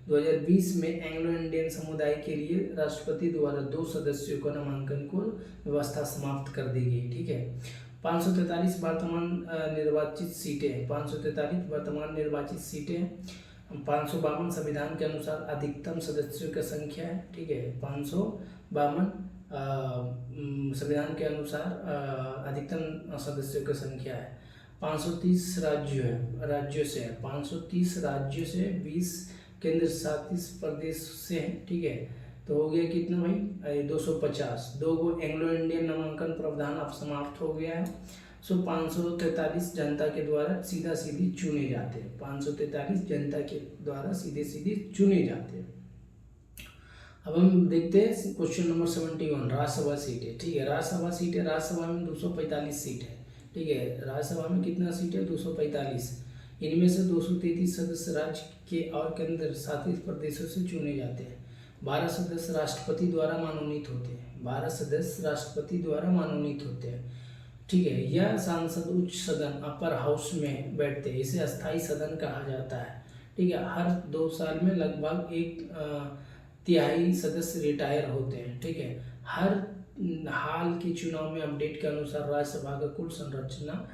2020 में एंग्लो इंडियन समुदाय के लिए राष्ट्रपति द्वारा 2 सदस्यों का नामांकन को व्यवस्था समाप्त कर दी गई। ठीक है, 543 वर्तमान निर्वाचित सीटें हैं। 543 वर्तमान निर्वाचित सीटें 552 संविधान के अनुसार अधिकतम सदस्यों की संख्या है। ठीक है, 552 संविधान के अनुसार अधिकतम सदस्यों की संख्या है। 530 राज्यों से है। 530 राज्यों से 20 केंद्र शासित प्रदेश से है। ठीक है, तो हो गया कितना भाई 250। 2 को एंग्लो इंडियन नामांकन प्रावधान अब समाप्त हो गया है। सो 543 जनता के द्वारा सीधी चुने जाते हैं। 543 जनता के द्वारा सीधे चुने जाते हैं। अब हम देखते हैं क्वेश्चन नंबर 71 राज्यसभा सीटें। ठीक है, राज्यसभा सीटें, राज्यसभा में 245 सीट है। ठीक है, राज्यसभा में कितना सीट है 245। इनमें से 233 सदस्य राज्य के और केंद्र शासित प्रदेशों से चुने जाते हैं। 12 सदस्य राष्ट्रपति द्वारा मनोनीत होते हैं। 12 सदस्य राष्ट्रपति द्वारा मनोनीत होते हैं। ठीक है, यह सांसद उच्च सदन अपर हाउस में बैठते हैं। इसे अस्थायी सदन कहा जाता है। ठीक है, हर 2 साल में लगभग 1/3 सदस्य रिटायर होते हैं। ठीक है, हर हाल के चुनाव में अपडेट के अनुसार राज्यसभा का कुल संरचना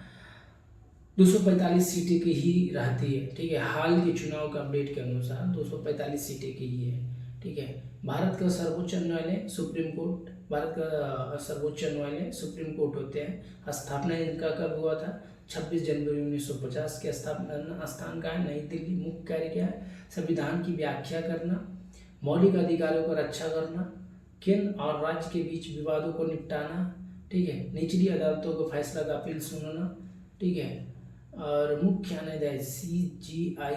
245 सीटें की ही रहती है। ठीक है, हाल के चुनाव का अपडेट के अनुसार 245 सीटें की ही है। ठीक है, भारत का सर्वोच्च न्यायालय सुप्रीम कोर्ट, भारत का सर्वोच्च न्यायालय सुप्रीम कोर्ट होते हैं। स्थापना इनका कब हुआ था 26 जनवरी 1950 के स्थान का है नई दिल्ली। मुख्य कार्य क्या है संविधान की व्याख्या करना, मौलिक अधिकारों की रक्षा करना, केंद्र और राज्य के बीच विवादों को निपटाना। ठीक है, निचली अदालतों को फैसला का अपील सुनना। ठीक है, और मुख्य न्यायाधीश CGI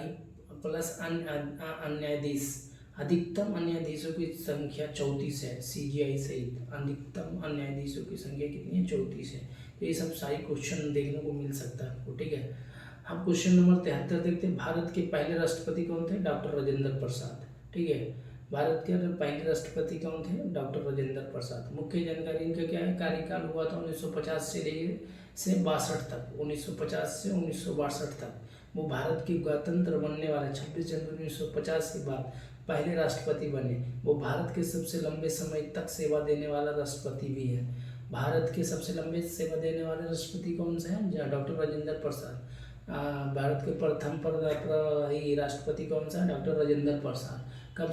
प्लस न्यायाधीश। अधिकतम न्यायाधीशों की संख्या 34 है। CGI सहित अधिकतम न्यायाधीशों की संख्या कितनी है 34 है। तो ये सब सारे क्वेश्चन देखने को मिल सकता है आपको। ठीक है, हम क्वेश्चन नंबर 73 देखते हैं। भारत के पहले राष्ट्रपति कौन थे डॉक्टर राजेंद्र प्रसाद। ठीक है, भारत के पहले राष्ट्रपति कौन थे डॉक्टर राजेंद्र प्रसाद। मुख्य जानकारी इनका क्या है कार्यकाल हुआ था 1950 से लेकर 62 तक। 1950 से 1962 तक वो भारत के गणतंत्र बनने वाले 26 जनवरी 1950 के बाद पहले राष्ट्रपति बने। वो भारत के सबसे लंबे समय तक सेवा देने वाला राष्ट्रपति भी है। भारत के सबसे लंबे सेवा देने वाले राष्ट्रपति कौन से हैं डॉक्टर राजेंद्र प्रसाद। भारत के प्रथम राष्ट्रपति कौन सा है डॉक्टर राजेंद्र प्रसाद। कब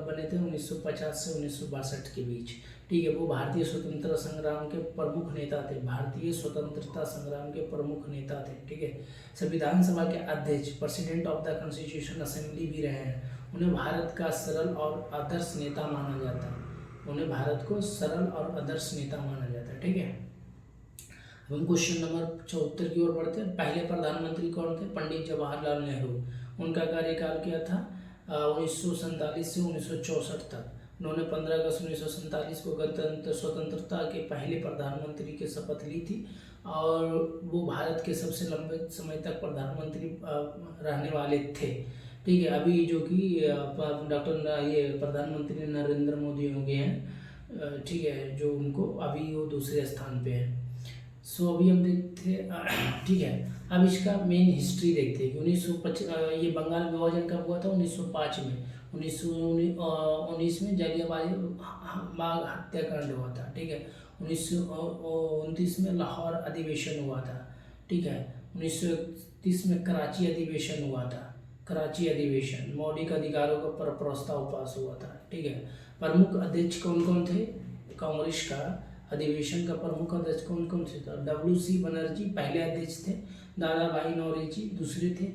बने थे 1950 से 1962 के बीच। ठीक है, वो भारतीय स्वतंत्रता संग्राम के प्रमुख नेता थे। भारतीय स्वतंत्रता संग्राम के प्रमुख नेता थे। ठीक है, संविधान सभा के अध्यक्ष president of the constitution assembly भी रहे हैं। उन्हें भारत का सरल और आदर्श नेता माना जाता है। उन्हें भारत को सरल और आदर्श नेता माना जाता है। ठीक है, हम क्वेश्चन नंबर 74 की ओर बढ़ते हैं। पहले प्रधानमंत्री कौन थे पंडित जवाहरलाल नेहरू। उनका कार्यकाल क्या था 1947 से 1964 तक। उन्होंने 15 अगस्त 1947 को स्वतंत्रता के पहले प्रधानमंत्री की शपथ ली थी और वो भारत के सबसे लंबे समय तक प्रधानमंत्री रहने वाले थे। ठीक है, अभी जो कि डॉक्टर प्रधानमंत्री नरेंद्र मोदी हो गए हैं ठीक है, जो उनको अभी वो दूसरे स्थान पे है। सो अभी हम देखते हैं ठीक है। अब इसका मेन हिस्ट्री देखते हैं कि ये बंगाल विभाजन कब हुआ था? 1905 में। 1919 में जलियांवाला बाग हत्याकांड हुआ था, ठीक है। 1929 में लाहौर अधिवेशन हुआ था, ठीक है। 1931 में कराची अधिवेशन हुआ था, कराची अधिवेशन। मौलिक अधिकारों का प्रस्ताव पास हुआ था, ठीक है। प्रमुख अध्यक्ष कौन कौन थे? कांग्रेस का अधिवेशन का प्रमुख अध्यक्ष कौन कौन से था? WC बनर्जी पहले अध्यक्ष थे, दादा भाई नौरोजी दूसरे थे,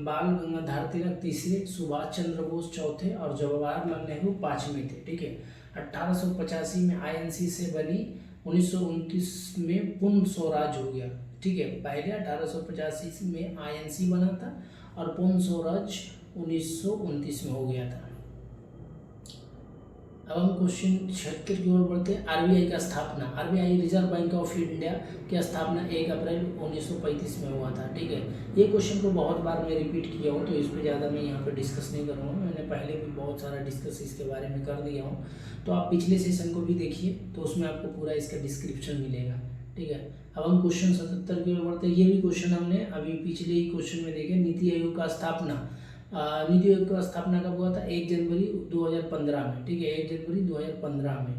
बाल गंगाधर तिलक तीसरे, सुभाष चंद्र बोस चौथे और जवाहरलाल नेहरू पांचवें थे, ठीक है। 1885 में INC से बनी, 1929 में पूर्ण स्वराज हो गया, ठीक है। पहले 1885 में INC बना था और पूर्ण स्वराज 1929 में हो गया था। अब हम क्वेश्चन 76 की ओर बढ़ते हैं। RBI का स्थापना, RBI reserve bank of India की स्थापना 1 अप्रैल 1935 में हुआ था, ठीक है। ये क्वेश्चन को बहुत बार मैं रिपीट किया हूँ, तो इस पर ज़्यादा मैं यहाँ पे डिस्कस नहीं करूँगा। मैंने पहले भी बहुत सारा डिस्कस इसके बारे में कर दिया हूँ, तो आप पिछले सेशन को भी देखिए, तो उसमें आपको पूरा इसका डिस्क्रिप्शन मिलेगा, ठीक है। अब हम क्वेश्चन 77 की ओर बढ़ते हैं। ये भी क्वेश्चन हमने अभी पिछले ही क्वेश्चन में देखे। नीति आयोग का स्थापना, नीति आयोग का स्थापना कब हुआ था? 1 जनवरी 2015 में, ठीक है, 1 जनवरी 2015 में।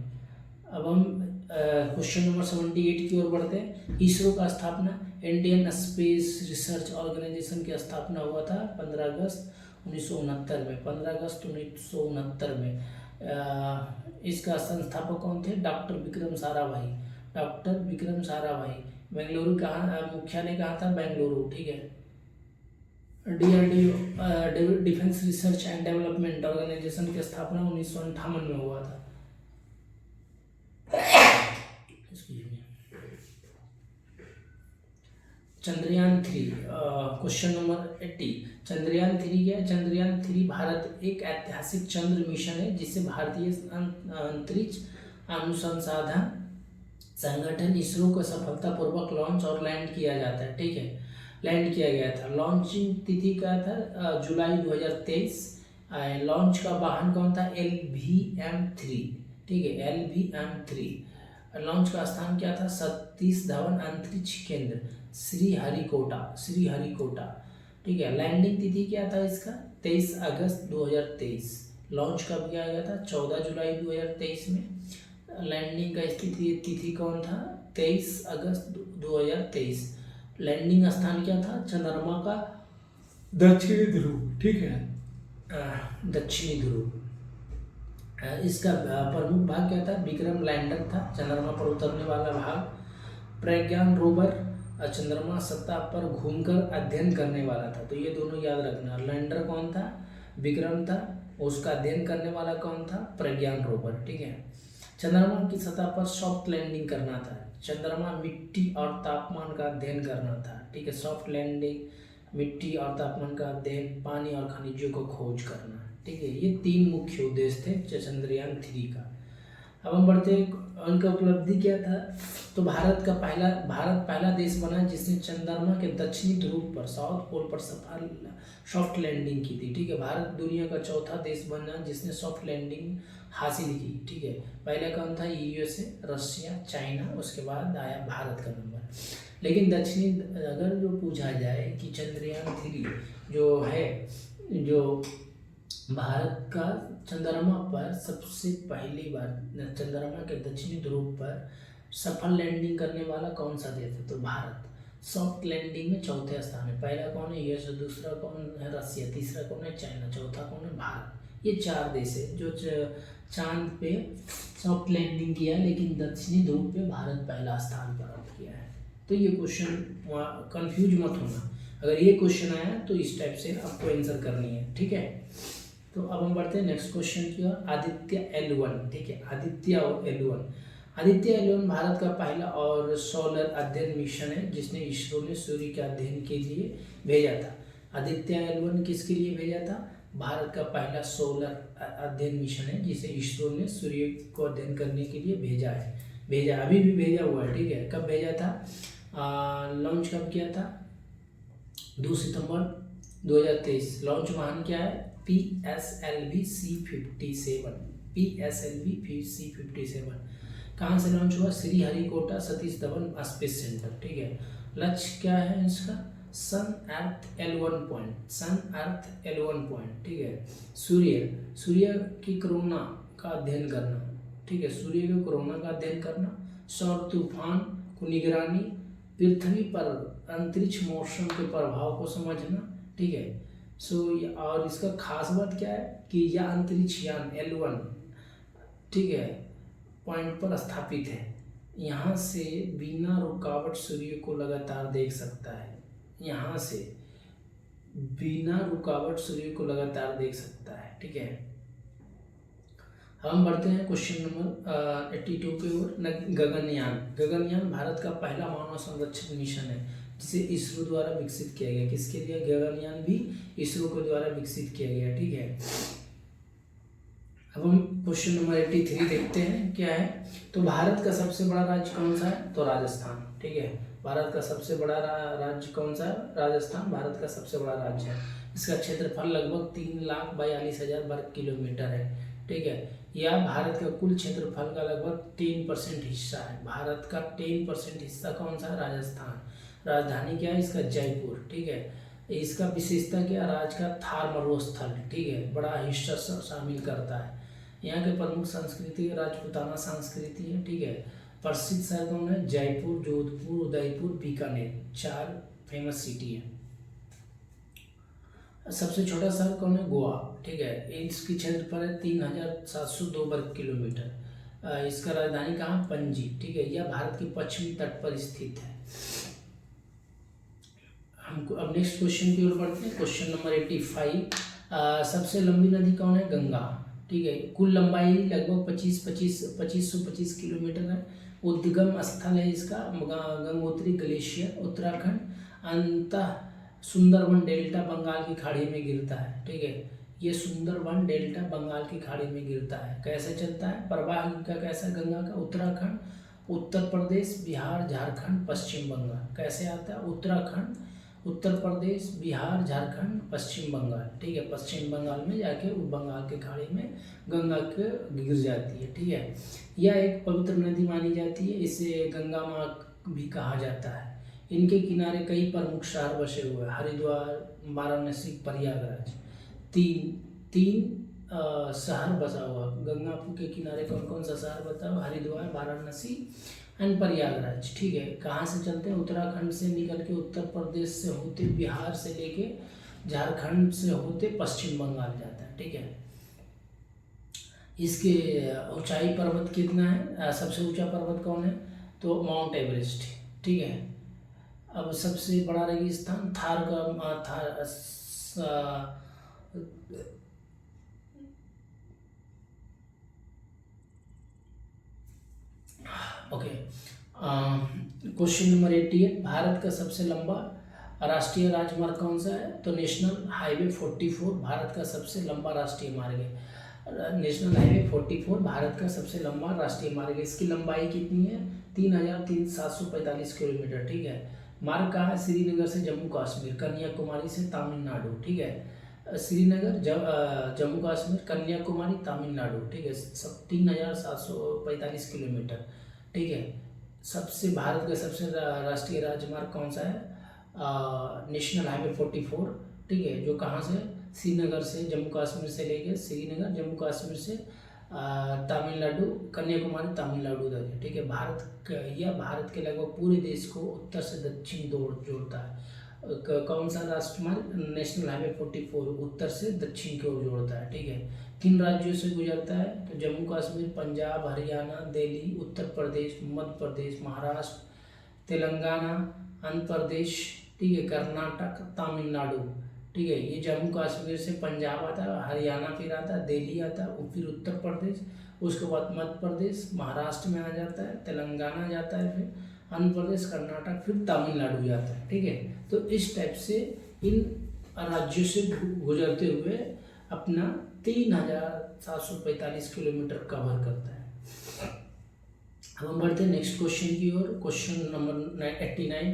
अब हम क्वेश्चन नंबर 78 की ओर बढ़ते हैं। इसरो का स्थापना, इंडियन स्पेस रिसर्च ऑर्गेनाइजेशन की स्थापना हुआ था 15 अगस्त 1969 में, 15 अगस्त 1969 में। इसका संस्थापक कौन थे? Doctor Vikram Sarabhai, doctor Vikram Sarabhai. बेंगलुरु कहाँ, मुख्यालय कहाँ था? बेंगलुरु, ठीक है। DRDO Defence Research and Development Organisation की स्थापना 1958 में हुआ था। Chandrayaan 3, question number 80। चंद्रयान 3 क्या है? चंद्रयान 3 भारत एक ऐतिहासिक चंद्र मिशन है जिससे भारतीय अंतरिक्ष अनुसंधान संगठन इसरो को सफलतापूर्वक लॉन्च और लैंड किया जाता है, ठीक है, लैंड किया गया था। लॉन्चिंग तिथि का था जुलाई 2023। लॉन्च का वाहन कौन था? LVM-3, ठीक है, LVM-3। लॉन्च का स्थान क्या था? सतीश धवन अंतरिक्ष केंद्र, श्रीहरिकोटा, श्रीहरिकोटा, ठीक है। लैंडिंग तिथि क्या था इसका? 23 अगस्त 2023। लॉन्च कब किया गया था? 14 जुलाई 2023 में। लैंडिंग का तिथि कौन था? 23 अगस्त 2023। लैंडिंग स्थान क्या था? चंद्रमा का दक्षिणी ध्रुव, ठीक है, दक्षिणी ध्रुव। इसका प्रमुख भाग क्या था? विक्रम लैंडर था, चंद्रमा पर उतरने वाला भाग। प्रज्ञान रोवर चंद्रमा सतह पर घूमकर अध्ययन करने वाला था, तो ये दोनों याद रखना। लैंडर कौन था? विक्रम था, उसका अध्ययन करने वाला कौन था? प्रज्ञान रोवर, ठीक है। चंद्रमा की सतह पर सॉफ्ट लैंडिंग करना था, चंद्रमा मिट्टी और तापमान का अध्ययन करना था, ठीक है। सॉफ्ट लैंडिंग, मिट्टी और तापमान का अध्ययन, पानी और खनिजों को खोज करना, ठीक है। ये 3 मुख्य उद्देश्य थे चंद्रयान 3 का। अब हम बढ़ते हैं, उनका उपलब्धि क्या था? तो भारत पहला देश बना जिसने चंद्रमा के दक्षिणी ध्रुव पर, साउथ पोल पर सफल सॉफ्ट लैंडिंग की थी, ठीक है। भारत दुनिया का चौथा देश बना जिसने सॉफ्ट लैंडिंग हासिल की, ठीक है। पहला कौन था? USA, रशिया, चाइना, उसके बाद आया भारत का नंबर। लेकिन दक्षिणी अगर जो पूछा जाए कि चंद्रयान 3 जो है, जो भारत का चंद्रमा पर सबसे पहली बार चंद्रमा के दक्षिणी ध्रुव पर सफल लैंडिंग करने वाला कौन सा देश है? तो भारत। सॉफ्ट लैंडिंग में चौथे स्थान है। पहला कौन है? US, दूसरा कौन है? रशिया, तीसरा कौन है? चाइना, चौथा कौन है? भारत। ये 4 देश है जो चांद पे सॉफ्ट लैंडिंग किया है, लेकिन दक्षिणी ध्रुव पे भारत पहला स्थान प्राप्त किया है। तो ये क्वेश्चन कंफ्यूज मत होना, अगर ये क्वेश्चन आया तो इस टाइप से आपको आंसर करनी है, ठीक है। तो अब हम बढ़ते हैं नेक्स्ट क्वेश्चन की ओर। आदित्य L1, ठीक है, आदित्य L1। आदित्य L1 भारत का पहला और सोलर अध्ययन मिशन है जिसने इसरो ने सूर्य के अध्ययन के लिए भेजा था। आदित्य L1 किसके लिए भेजा था? भारत का पहला सोलर अध्ययन मिशन है जिसे इसरो ने सूर्य को अध्ययन करने के लिए भेजा, अभी भी भेजा हुआ है, ठीक है। कब भेजा था? लॉन्च कब किया था? 2 सितंबर 2023। लॉन्च वाहन क्या है? PSLV C-57, PSLV C-57 कहाँ से लॉन्च हुआ? Sriharikota Satish Dhawan space centre. ठीक है, लक्ष्य क्या है इसका? सन अर्थ L1 पॉइंट, सन अर्थ L1 पॉइंट। ठीक है, सूर्य की कोरोना का अध्ययन करना। ठीक है, सूर्य के कोरोना का अध्ययन करना, सौर तूफान को निगरानी, पृथ्वी पर अंतरिक्ष मौसम के प्रभाव को समझना। ठीक है, और इसका खास बात क्या है कि यह अंतरिक्ष यान L1 ठीक है पॉइंट पर स्थापित है। यहाँ से बिना रुकावट सूर्य को लगातार देख सकता है। यहाँ से बिना रुकावट सूर्य को लगातार देख सकता है। ठीक है, हम बढ़ते हैं क्वेश्चन नंबर 82 के ओर। गगनयान भारत का पहला मानव संरक्षण मिशन है जिसे इसरो द्वारा विकसित किया गया। किसके लिए? गगनयान भी इसरो के द्वारा विकसित किया गया। ठीक है, अब हम क्वेश्चन नंबर 83 देखते हैं क्या है। तो भारत का सबसे बड़ा राज्य कौन सा है? तो राजस्थान। ठीक है, भारत का सबसे बड़ा राज्य कौन सा है? राजस्थान भारत का सबसे बड़ा राज्य है। इसका क्षेत्रफल लगभग 3,42,000 वर्ग किलोमीटर है। ठीक है, यह भारत का कुल क्षेत्रफल का लगभग 10% हिस्सा है। भारत का 10% हिस्सा कौन सा है? राजस्थान। राजधानी क्या है इसका? जयपुर। ठीक है, इसका विशेषता क्या? राज्य का थार मरुस्थल ठीक है बड़ा हिस्सा शामिल करता है। यहाँ के प्रमुख संस्कृति राजपूताना संस्कृति है। ठीक है, प्रसिद्ध शहर कौन है? जयपुर, जोधपुर, उदयपुर, बीकानेर, 4 फेमस सिटी है। सबसे छोटा शहर कौन है? गोवा। ठीक है, इसकी क्षेत्रफल है 3,702 वर्ग किलोमीटर। इसका राजधानी कहाँ? पणजी। ठीक है, यह भारत के पश्चिमी तट पर स्थित है। हमको अब नेक्स्ट क्वेश्चन की ओर बढ़ते हैं। क्वेश्चन नंबर 85 सबसे लंबी नदी कौन है? गंगा। ठीक है, कुल लंबाई लगभग 2525 किलोमीटर है। उद्गम स्थल है इसका गंगोत्री ग्लेशियर, उत्तराखंड। अंतः सुंदरबन डेल्टा बंगाल की खाड़ी में गिरता है। ठीक है, ये सुंदरबन डेल्टा बंगाल की खाड़ी में गिरता है। कैसे चलता है प्रवाह का? कैसा? गंगा का उत्तराखंड, उत्तर प्रदेश, बिहार, झारखंड, पश्चिम बंगाल। कैसे आता है? उत्तराखंड, उत्तर प्रदेश, बिहार, झारखंड, पश्चिम बंगाल। ठीक है, पश्चिम बंगाल में जाके बंगाल के खाड़ी में गंगा के गिर जाती है। ठीक है, यह एक पवित्र नदी मानी जाती है। इसे गंगा माँ भी कहा जाता है। इनके किनारे कई प्रमुख शहर बसे हुए हैं: हरिद्वार, वाराणसी, प्रयागराज। तीन शहर बसा हुआ। गंगा के किनारे कौन कौन सा शहर बताओ? हरिद्वार, वाराणसी एंड प्रयागराज। ठीक है, कहाँ से चलते हैं? उत्तराखंड से निकल के उत्तर प्रदेश से होते बिहार से लेके झारखंड से होते पश्चिम बंगाल जाता है। ठीक है, इसके ऊंचाई पर्वत कितना है? सबसे ऊंचा पर्वत कौन है? तो माउंट एवरेस्ट। ठीक है, अब सबसे बड़ा रेगिस्तान Thar okay. Question number 88 Bharat का सबसे लंबा राष्ट्रीय राजमार्ग कौन सा है? तो नेशनल हाईवे 44 भारत का सबसे लंबा राष्ट्रीय मार्ग है। नेशनल हाईवे 44 भारत का सबसे लंबा राष्ट्रीय मार्ग है। इसकी लंबाई कितनी है? 3,745 किलोमीटर। ठीक है, मार्ग कहाँ है? श्रीनगर से जम्मू कश्मीर, कन्याकुमारी से तमिलनाडु। ठीक है, श्रीनगर जम्मू कश्मीर, कन्याकुमारी, तमिलनाडु। ठीक है, सब 3,745 किलोमीटर। ठीक है, सबसे भारत का सबसे राष्ट्रीय राजमार्ग कौन सा है? National highway 44। ठीक है, जो कहाँ से? श्रीनगर से जम्मू कश्मीर से लेके श्रीनगर जम्मू कश्मीर से तमिलनाडु, कन्याकुमारी, तमिलनाडु तक है। ठीक है, यह भारत के लगभग पूरे देश को उत्तर से दक्षिण जोड़ता है। कौन सा राष्ट्रमार्ग? नेशनल हाईवे 44 उत्तर से दक्षिण की ओर जोड़ता है। ठीक है, किन राज्यों से गुजरता है? तो जम्मू कश्मीर, पंजाब, हरियाणा, दिल्ली, उत्तर प्रदेश, मध्य प्रदेश, महाराष्ट्र, तेलंगाना, आंध्र प्रदेश। ठीक है, कर्नाटक, तमिलनाडु। ठीक है, ये जम्मू कश्मीर से पंजाब आता है, हरियाणा फिर आता है, दिल्ली आता है, फिर उत्तर प्रदेश, उसके बाद मध्य प्रदेश, महाराष्ट्र में आ जाता है, तेलंगाना जाता है, फिर आंध्र प्रदेश, कर्नाटक, फिर तमिलनाडु जाता है। ठीक है, तो इस टाइप से इन राज्यों से गुजरते हुए अपना 3,745 किलोमीटर कवर करता है। अब हम बढ़ते हैं नेक्स्ट क्वेश्चन की ओर। क्वेश्चन नंबर 89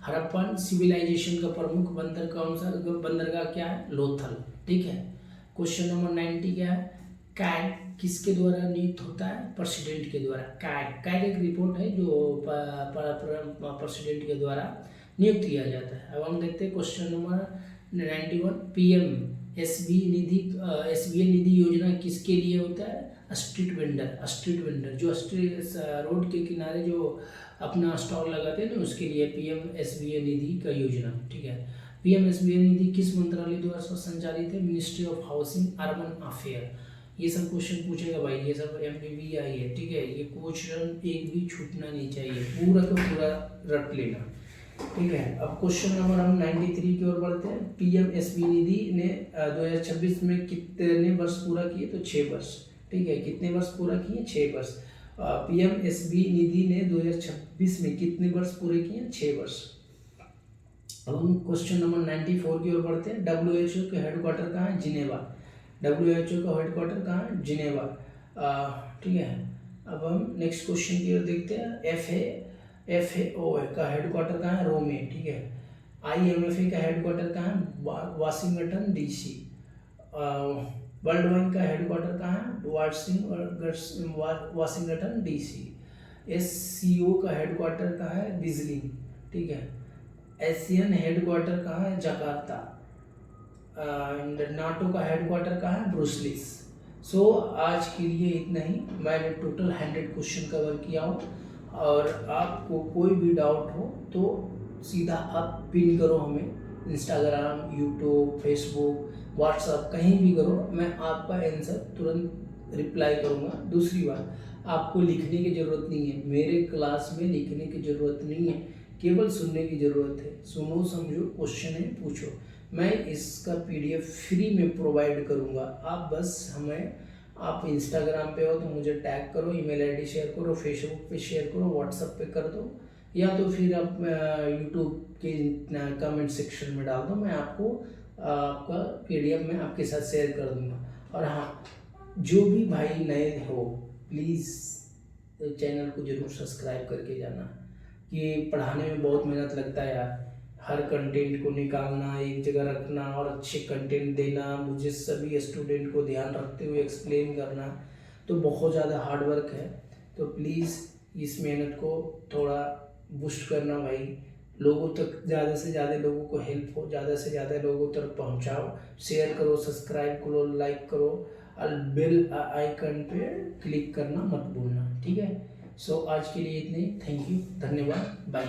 हड़प्पन सिविलाइजेशन का प्रमुख बंदर कौन सा? बंदरगाह क्या है? लोथल। ठीक है, क्वेश्चन नंबर 90 क्या है? कैट किसके द्वारा नियुक्त होता है? प्रेसिडेंट के द्वारा। कैग एक रिपोर्ट है जो प्रेसिडेंट के द्वारा नियुक्त किया जाता है। अब हम देखते हैं क्वेश्चन नंबर 91। पीएम एसबीए निधि योजना किसके लिए होता है? स्ट्रीट वेंडर जो रोड के किनारे जो अपना स्टॉल लगाते हैं ना, उसके लिए पीएम एसबीए निधि का योजना। ठीक है। पीएम एसबीए निधि किस मंत्रालय द्वारा संचालित है? Ministry of housing urban affair. ये सब क्वेश्चन पूछेगा भाई, ये सब MBBI है। ठीक है, ये क्वेश्चन एक भी छूटना नहीं चाहिए, पूरा का पूरा रट लेना। ठीक है। अब क्वेश्चन नंबर हम 93 की ओर बढ़ते हैं। पीएम एसबी निधि ने 2026 में कितने वर्ष पूरा किए? तो 6 वर्ष। ठीक है, कितने वर्ष पूरा किए? 6 वर्ष। पीएम एसबी निधि ने 2026 में कितने वर्ष पूरे किए? 6 वर्ष। अब हम क्वेश्चन नंबर 94 की ओर बढ़ते हैं। WHO के हेडक्वार्टर कहाँ है? जिनेवा। WHO का हेडक्वार्टर कहाँ है? जिनेवा। ठीक है। अब हम नेक्स्ट क्वेश्चन की ओर देखते हैं। FAO का हेडक्वार्टर कहाँ है? रोम में। ठीक है। IMFA का हेडक्वार्टर कहाँ है? Washington DC। वर्ल्ड बैंक का हेडक्वार्टर कहाँ है? Washington DC। SCO का हेडक्वार्टर कहाँ है? बिजलिंग। ठीक है। एशियन हेडक्वार्टर कहाँ है? जकार्ता। नाटो का हेडक्वार्टर कहाँ है? ब्रुसलिस। सो आज के लिए इतना ही। मैंने टोटल 100 क्वेश्चन कवर किया हूँ, और आपको कोई भी डाउट हो तो सीधा आप पिन करो हमें, इंस्टाग्राम, यूट्यूब, फेसबुक, व्हाट्सअप, कहीं भी करो, मैं आपका आंसर तुरंत रिप्लाई करूँगा। दूसरी बात, आपको लिखने की ज़रूरत नहीं है, मेरे क्लास में लिखने की ज़रूरत नहीं है, केवल सुनने की ज़रूरत है। सुनो, समझो, क्वेश्चन है पूछो। मैं इसका PDF फ्री में प्रोवाइड करूँगा। आप बस हमें, आप इंस्टाग्राम पे हो तो मुझे टैग करो, ईमेल ID शेयर करो, फेसबुक पे शेयर करो, व्हाट्सएप पे कर दो, या तो फिर आप यूट्यूब के कमेंट सेक्शन में डाल दो। मैं आपको आपका PDF में आपके साथ शेयर कर दूँगा। और हाँ, जो भी भाई नए हो, प्लीज़ चैनल को ज़रूर सब्सक्राइब करके जाना, कि पढ़ाने में बहुत मेहनत लगता है यार। हर कंटेंट को निकालना, एक जगह रखना और अच्छे कंटेंट देना, मुझे सभी स्टूडेंट को ध्यान रखते हुए एक्सप्लेन करना, तो बहुत ज़्यादा हार्ड वर्क है। तो प्लीज़ इस मेहनत को थोड़ा बूस्ट करना भाई, लोगों तक ज़्यादा से ज़्यादा लोगों को हेल्प हो, ज़्यादा से ज़्यादा लोगों तक पहुंचाओ। शेयर करो, सब्सक्राइब करो, लाइक करो, और बेल आइकन पे क्लिक करना मत भूलना। ठीक है। सो आज के लिए इतने ही। थैंक यू, धन्यवाद, बाय।